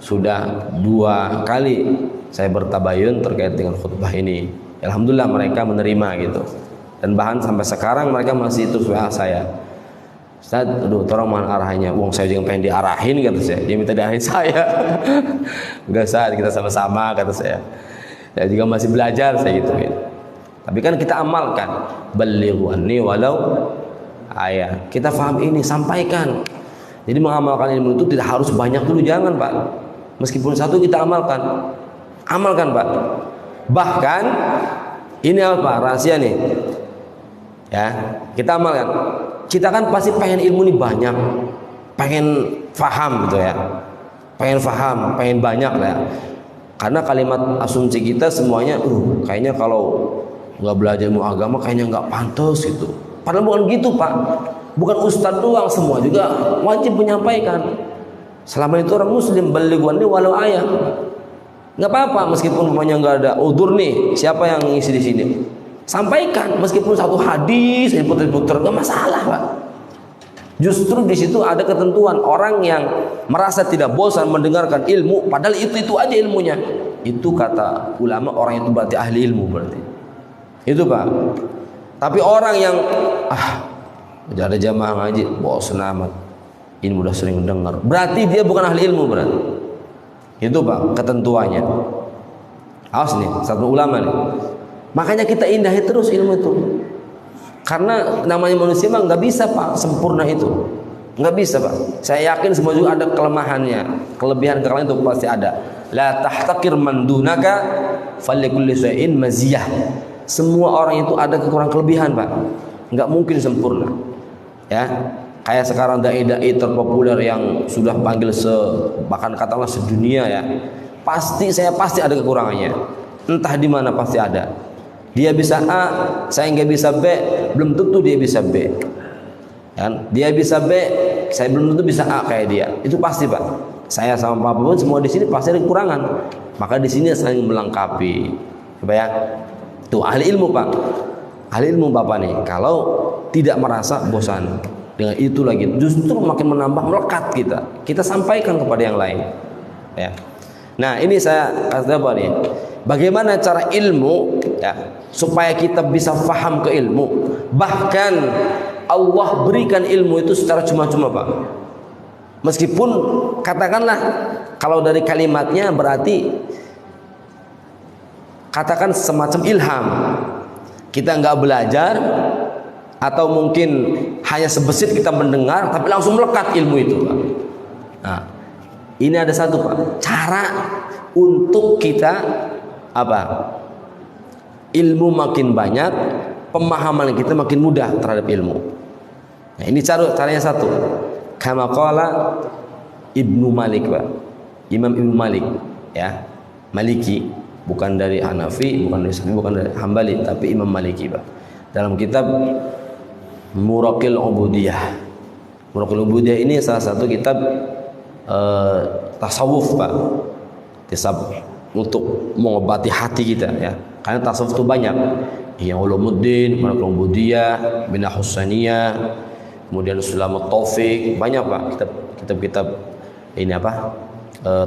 sudah 2 kali saya bertabayun terkait dengan khutbah ini. Alhamdulillah mereka menerima gitu. Dan bahkan sampai sekarang mereka masih terus WA saya. Ustaz, aduh, tolong mohon arahannya. Wong saya juga pengen diarahin kata saya. Dia minta diarahin saya. Enggak Ustaz, kita sama-sama kata saya. Saya juga masih belajar saya gitu. Tapi kan kita amalkan. Balighu anni walau ayat. Kita paham ini, sampaikan. Jadi mengamalkan ilmu itu tidak harus banyak dulu, jangan Pak. Meskipun satu kita amalkan. Amalkan Pak. Bahkan ini apa rahasia nih? Ya, kita amalkan. Kita kan pasti pengen ilmu ini banyak, pengen faham gitu ya, pengen faham, pengen banyak lah ya. Karena kalimat asumsi kita semuanya, kayaknya kalau nggak belajar ilmu agama kayaknya nggak pantas gitu. Padahal bukan gitu Pak, bukan ustadz doang, semua juga wajib menyampaikan. Selama itu orang muslim, balighu anni walau ayat, nggak apa-apa meskipun namanya nggak ada udzur nih, siapa yang ngisi di sini? Sampaikan meskipun satu hadis diputer-puter, nggak masalah Pak. Justru di situ ada ketentuan orang yang merasa tidak bosan mendengarkan ilmu, padahal itu aja ilmunya. Itu kata ulama orang itu berarti ahli ilmu berarti. Itu Pak. Tapi orang yang ada jamaah ngaji, bosan amat, ini udah sering dengar, berarti dia bukan ahli ilmu berarti. Itu Pak ketentuannya. Awas nih, satu ulama nih. Makanya kita indahi terus ilmu itu. Karena namanya manusia mah nggak bisa Pak sempurna itu, nggak bisa Pak. Saya yakin semua juga ada kelemahannya, kelebihan itu pasti ada. La tahtakir man dunaka falikulli syai'in maziyah. Semua orang itu ada kekurangan kelebihan Pak, nggak mungkin sempurna. Ya, kayak sekarang dai-dai terpopuler yang sudah panggil bahkan katakanlah sedunia ya, pasti ada kekurangannya. Entah di mana pasti ada. Dia bisa A, saya nggak bisa B, belum tentu dia bisa B. Kan? Dia bisa B, saya belum tentu bisa A kayak dia. Itu pasti Pak. Saya sama Pak pun semua di sini pasti ada kekurangan. Maka di sini saling melengkapi. Coba ya. Tuh ahli ilmu Pak. Ahli ilmu Bapak nih. Kalau tidak merasa bosan dengan itu lagi, justru makin menambah melekat kita. Kita sampaikan kepada yang lain. Ya. Nah ini saya kasih apa nih? Bagaimana cara ilmu ya, supaya kita bisa faham ke ilmu. Bahkan Allah berikan ilmu itu secara cuma-cuma Pak. Meskipun katakanlah kalau dari kalimatnya berarti katakan semacam ilham. Kita nggak belajar atau mungkin hanya sebesit kita mendengar tapi langsung melekat ilmu itu Pak. Nah, ini ada satu Pak, cara untuk kita apa? Ilmu makin banyak, pemahaman kita makin mudah terhadap ilmu. Nah, ini caranya satu. Kama qala Ibnu Malik Pak. Imam Ibnu Malik ya. Maliki, bukan dari Hanafi, bukan dari Syafi'i, bukan dari Hambali, tapi Imam Maliki Pak. Dalam kitab Muraqil Ubudiyah. Muraqil Ubudiyah ini salah satu kitab tasawuf Pak. Tasawuf untuk mengobati hati kita ya. Karena tasawuf itu banyak. Yang Ulumuddin, Muraqil Ubudiyah, Minah Husaniyah, kemudian Sulamut Taufik, banyak Pak kitab-kitab ini apa?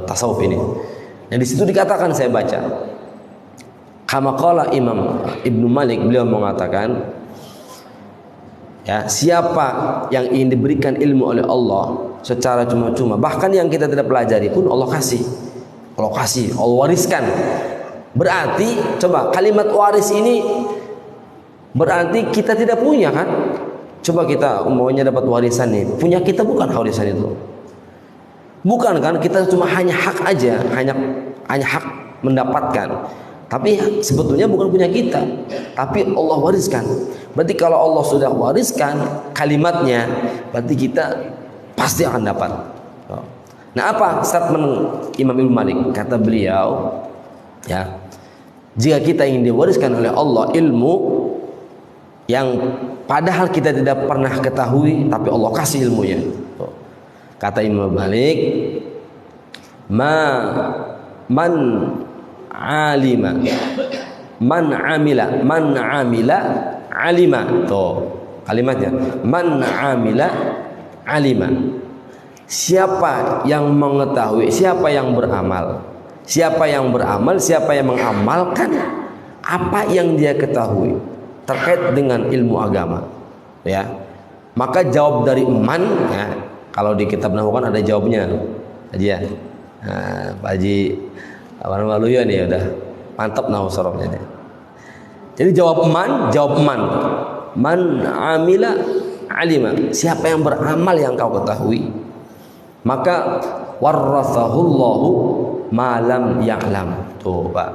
Tasawuf ini. Nah di situ dikatakan saya baca. Kama qala Imam Ibnu Malik, beliau mengatakan ya, siapa yang ingin diberikan ilmu oleh Allah secara cuma-cuma, bahkan yang kita tidak pelajari pun Allah kasih, Allah wariskan. Berarti coba kalimat waris ini berarti kita tidak punya kan? Coba kita umumnya dapat warisan nih, punya kita bukan warisan itu, bukan kan? Kita cuma hanya hak aja, hanya hak mendapatkan. Tapi sebetulnya bukan punya kita, tapi Allah wariskan. Berarti kalau Allah sudah wariskan kalimatnya, berarti kita pasti akan dapat. Nah apa statement Imam Ibnu Malik? Kata beliau, ya, jika kita ingin diwariskan oleh Allah ilmu yang padahal kita tidak pernah ketahui, tapi Allah kasih ilmunya. Kata Imam Malik, man alima, man amila alima. Tuh kalimatnya, man amila alima. Siapa yang mengetahui, siapa yang beramal, siapa yang mengamalkan apa yang dia ketahui terkait dengan ilmu agama, ya. Maka jawab dari man, ya, kalau di kitab Nahwu kan ada jawabnya aja. Nah, Pak Haji Waluyo nih udah mantap Nahwu sorofnya nih. Jadi jawab man, man amila alima, siapa yang beramal yang kau ketahui, maka warathahullahu ma lam ya'lam. Tuh Pak,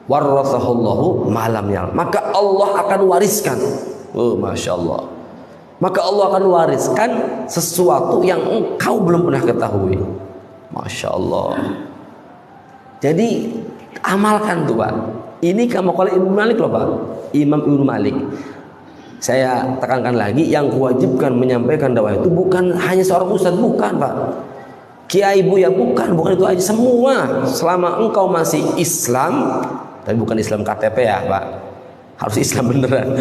warathahullahu ma lam ya'lam, maka Allah akan wariskan. Oh Masya Allah, maka Allah akan wariskan sesuatu yang engkau belum pernah ketahui. Masya Allah. Jadi amalkan tuh Pak. Ini kamu kalau Ibnu Malik loh Pak, Imam Ibnu Malik. Saya tekankan lagi, yang kewajiban menyampaikan dakwah itu bukan hanya seorang ustadz, bukan Pak. Kiai Buya bukan itu aja. Semua selama engkau masih Islam, tapi bukan Islam KTP ya Pak, harus Islam beneran.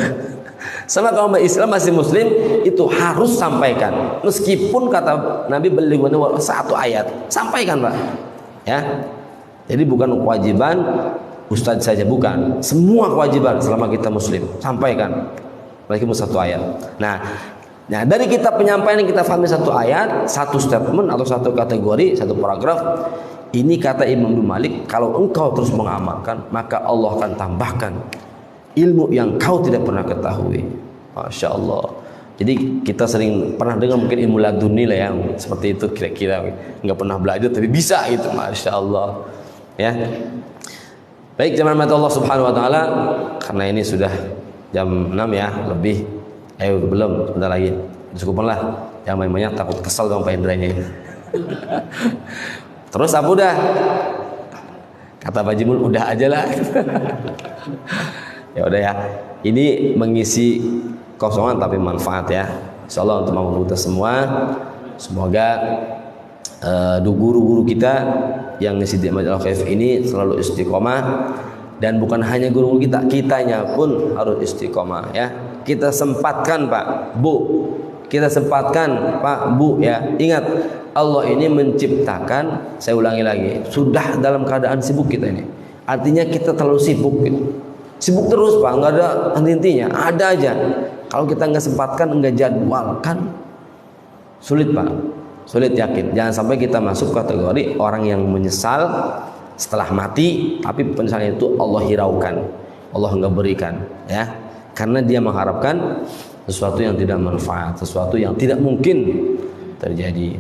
Sama kalau Islam masih Muslim, itu harus sampaikan. Meskipun kata Nabi beliau satu ayat, sampaikan Pak. Ya. Jadi bukan kewajiban ustadz saja, bukan. Semua kewajiban selama kita Muslim, sampaikan. Meskipun satu ayat. Nah, dari kita penyampaian yang kita pahami satu ayat, satu statement atau satu kategori, satu paragraf, Ini kata Imam Ibnu Malik, kalau engkau terus mengamalkan, maka Allah akan tambahkan ilmu yang kau tidak pernah ketahui. Masya Allah. Jadi kita sering pernah dengar mungkin ilmu laduni lah yang seperti itu, kira-kira nggak pernah belajar tapi bisa gitu. Masya Allah. Ya. Baik jemaah mata Allah Subhanahu Wa Taala, karena ini sudah jam 6 ya lebih. Belum, sebentar lagi. Cukuplah. Yang main-mainnya takut kesal dong Pak Indranya. Terus apa udah? Kata Pak Jimul udah aja lah. Ya udah ya. Ini mengisi kosongan tapi manfaat ya. Insyaallah untuk membantu kita semua. Semoga guru-guru kita yang ngisi di Majalah Khaif ini selalu istiqomah, dan bukan hanya guru-guru kita, kitanya pun harus istiqomah ya. Kita sempatkan Pak, Bu. Kita sempatkan Pak, Bu ya. Ingat, Allah ini menciptakan, saya ulangi lagi, sudah dalam keadaan sibuk kita ini. Artinya kita terlalu sibuk gitu. Sibuk terus Pak, nggak ada henti-hentinya, ada aja. Kalau kita nggak sempatkan, nggak jadwalkan, sulit Pak, sulit yakin. Jangan sampai kita masuk kategori orang yang menyesal setelah mati, tapi penyesalan itu Allah hiraukan, Allah nggak berikan ya, karena dia mengharapkan sesuatu yang tidak manfaat, sesuatu yang tidak mungkin terjadi.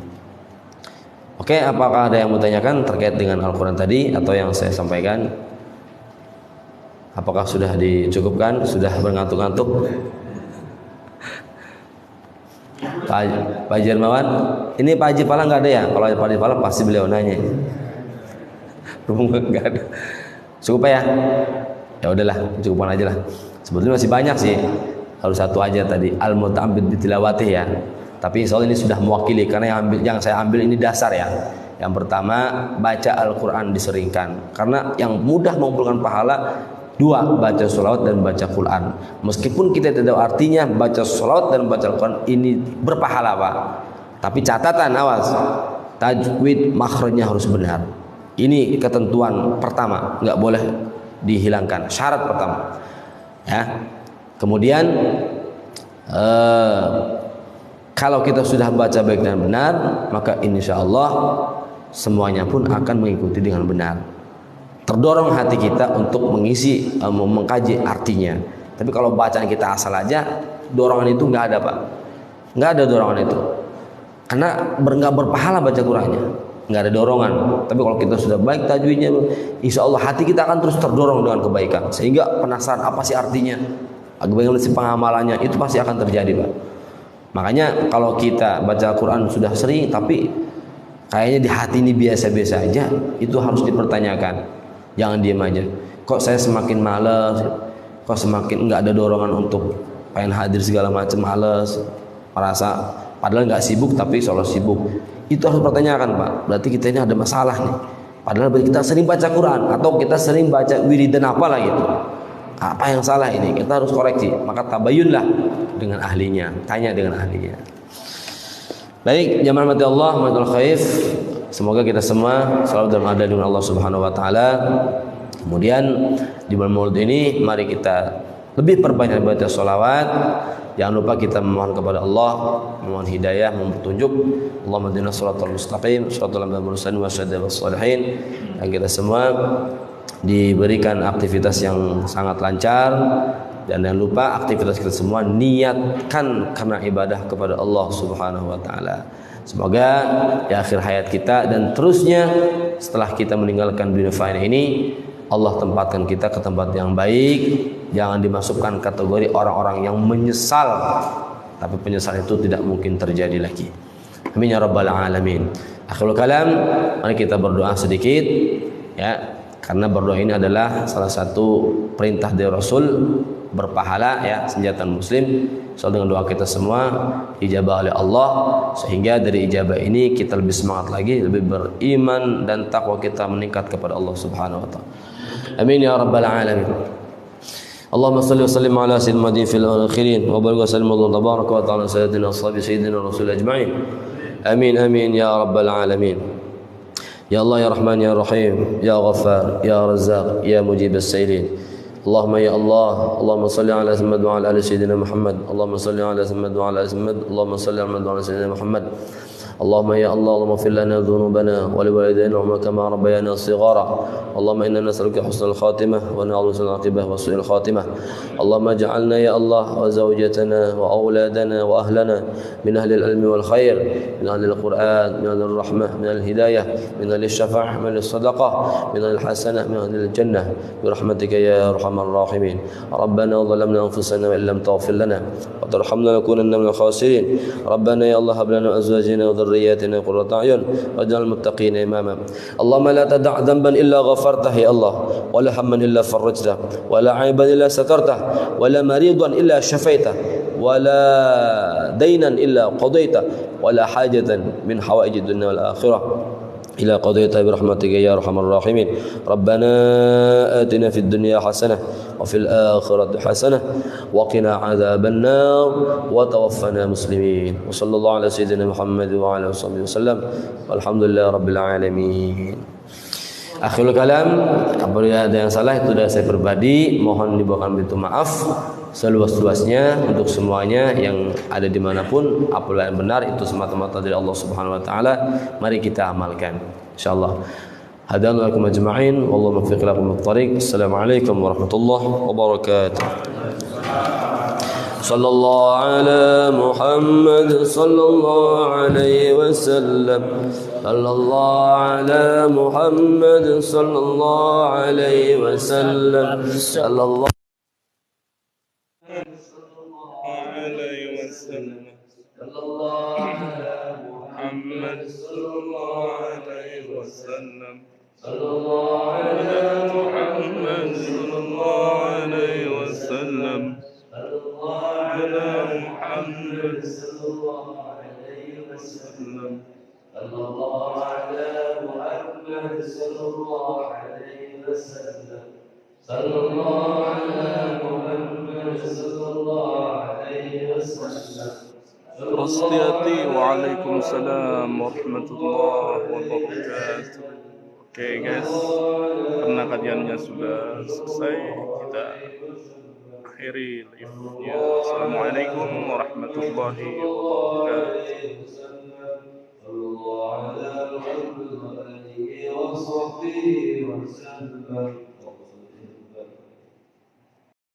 Oke, apakah ada yang mau tanyakan terkait dengan Al-Quran tadi atau yang saya sampaikan? Apakah sudah dicukupkan? Sudah berngantuk-ngantuk? Pak Haji Hermawan, ini Pak Haji Pala nggak ada ya? Kalau Pak Haji Pala pasti beliau nanya. Nggak ada. Cukup ya? Ya udahlah, cukupkan aja lah. Sebetulnya masih banyak sih. Harus satu aja tadi, al-muta'abbid bitilawatih ya. Tapi insya Allah ini sudah mewakili, karena yang saya ambil ini dasar ya. Yang pertama, baca Al-Quran diseringkan, karena yang mudah mengumpulkan pahala dua, baca sholawat dan baca Quran. Meskipun kita tidak tahu artinya, baca sholawat dan baca Al-Quran ini berpahala Pak. Tapi catatan, awas, tajwid makhrajnya harus benar. Ini ketentuan pertama, nggak boleh dihilangkan, syarat pertama ya. Kemudian kalau kita sudah baca baik dan benar, maka insya Allah semuanya pun akan mengikuti dengan benar. Terdorong hati kita untuk mengisi, mengkaji artinya. Tapi kalau bacaan kita asal aja, dorongan itu nggak ada Pak, nggak ada dorongan itu, karena nggak berpahala baca Qurannya, nggak ada dorongan. Tapi kalau kita sudah baik tajwidnya, insya Allah hati kita akan terus terdorong dengan kebaikan, sehingga penasaran apa sih artinya, bagaimana sih pengamalannya, itu pasti akan terjadi Pak. Makanya kalau kita baca Al-Quran sudah sering, tapi kayaknya di hati ini biasa-biasa aja, itu harus dipertanyakan. Jangan diam aja. Kok saya semakin malas, kok semakin nggak ada dorongan untuk pengen hadir segala macam, malas, merasa padahal nggak sibuk tapi seolah sibuk. Itu harus dipertanyakan Pak. Berarti kita ini ada masalah nih. Padahal kita sering baca Quran atau kita sering baca wiridan apalah gitu. Apa yang salah ini? Kita harus koreksi. Maka tabayunlah dengan ahlinya, tanya dengan ahlinya. Baik, jamaah mati Allah, Matul Khaif. Semoga kita semua selalu dalam ada dengan Allah Subhanahu Wa Taala. Kemudian di bulan Maulid ini, mari kita lebih perbanyak baca sholawat. Jangan lupa kita memohon kepada Allah, memohon hidayah, memohon petunjuk. Allahumma hdina shiratal mustaqim, shiratal ladzina an'amta 'alaihim ghairil maghdubi 'alaihim. Dan kita semua diberikan aktivitas yang sangat lancar, dan jangan lupa aktivitas kita semua niatkan karena ibadah kepada Allah Subhanahu Wa Taala. Semoga di akhir hayat kita dan terusnya setelah kita meninggalkan dunia fana ini, Allah tempatkan kita ke tempat yang baik. Jangan dimasukkan kategori orang-orang yang menyesal, tapi penyesalan itu tidak mungkin terjadi lagi. Amin ya rabbal alamin. Akhirul kalam, mari kita berdoa sedikit ya. Karena berdoa ini adalah salah satu perintah dari Rasul, berpahala ya, senjata muslim. Soal dengan doa kita semua ijabah oleh Allah, sehingga dari ijabah ini kita lebih semangat lagi, lebih beriman dan takwa kita meningkat kepada Allah Subhanahu Wa Taala. Amin ya rabbal alamin. Allahumma salli wa sallim ala sayyidina Muhammadin fil akhirin wa barik wa sallim wa tabaraka wa ta'ala sayyidina ashabi sayyidina rasul ajma'in. Amin amin ya rabbal alamin. Ya Allah ya Rahman ya Rahim, ya Ghaffar ya Razzaq ya Mujib as-sailin. Allahumma ya Allah, Allahumma salli ala Muhammad wa ala ali sayyidina Muhammad. Allahumma salli ala Muhammad wa ala ali Muhammad. Allahumma salli ala Muhammad wa ala sayyidina Muhammad. اللهم يا الله اللهم اغفر لنا ذنوبنا ولوالدينا وما كما ربيانا صغارا. اللهم إنا نسألك حسن الخاتمة ونعوذ بك من العاقبة وسوء الخاتمة. اللهم اجعلنا يا الله وزوجتنا وأولادنا وأهلنا من أهل العلم والخير، من أهل القرآن، من أهل الرحمة، من أهل الهداية، من أهل الشفاعة، من أهل الصدقة، من أهل الحسنة، من أهل الجنة برحمتك يا أرحم الراحمين. ربنا ظلمنا أنفسنا وإن لم تغفر لنا وترحمنا لنكونن من الخاسرين. ربنا يا الله هب لنا أزواجنا وذرياتنا قرة أعين واجعل المتقين إماما. اللهم لا تدع ذنبا إلا غفرته يا الله، ولا هما إلا فرجته، ولا عيبا إلا سترته، ولا مريضا إلا شفيته، ولا دينا إلا قضيته، ولا حاجة من حوائج الدنيا والآخرة إلى قضيتها برحمتك يا أرحم الراحمين. ربنا آتنا في الدنيا حسنة وفي الآخرة حسنة وقنا عذاب النار وتوفنا مسلمين. وصلى الله على سيدنا محمد وعلى آله وصحبه وسلم والحمد لله رب العالمين. Akhirul kalam, apabila ada yang salah itu dari saya pribadi, mohon dibawakan pintu maaf seluas-luasnya untuk semuanya yang ada dimanapun. Apabila yang benar itu semata-mata dari Allah Subhanahu Wa Taala, mari kita amalkan, insyaallah. Hadan lakum ajma'in, wallahu muwaffiq lakum lit-thariq. Assalamualaikum warahmatullahi wabarakatuh. صلى الله على محمد صلى الله عليه وسلم صلى الله على محمد صلى الله عليه وسلم صلى الله عليه وسلم صلى الله على محمد صلى الله عليه وسلم صلى الله على محمد صلى الله عليه وسلم على محمد صلى الله عليه وسلم صلى الله على محمد صلى الله عليه وسلم صلى الله على محمد صلى الله عليه وسلم. Rastiyati waalaikumsalam warahmatullahi wabarakatuh. Oke guys, karena kajiannya sudah selesai, kita akhiri live-nya. Assalamualaikum warahmatullahi wabarakatuh.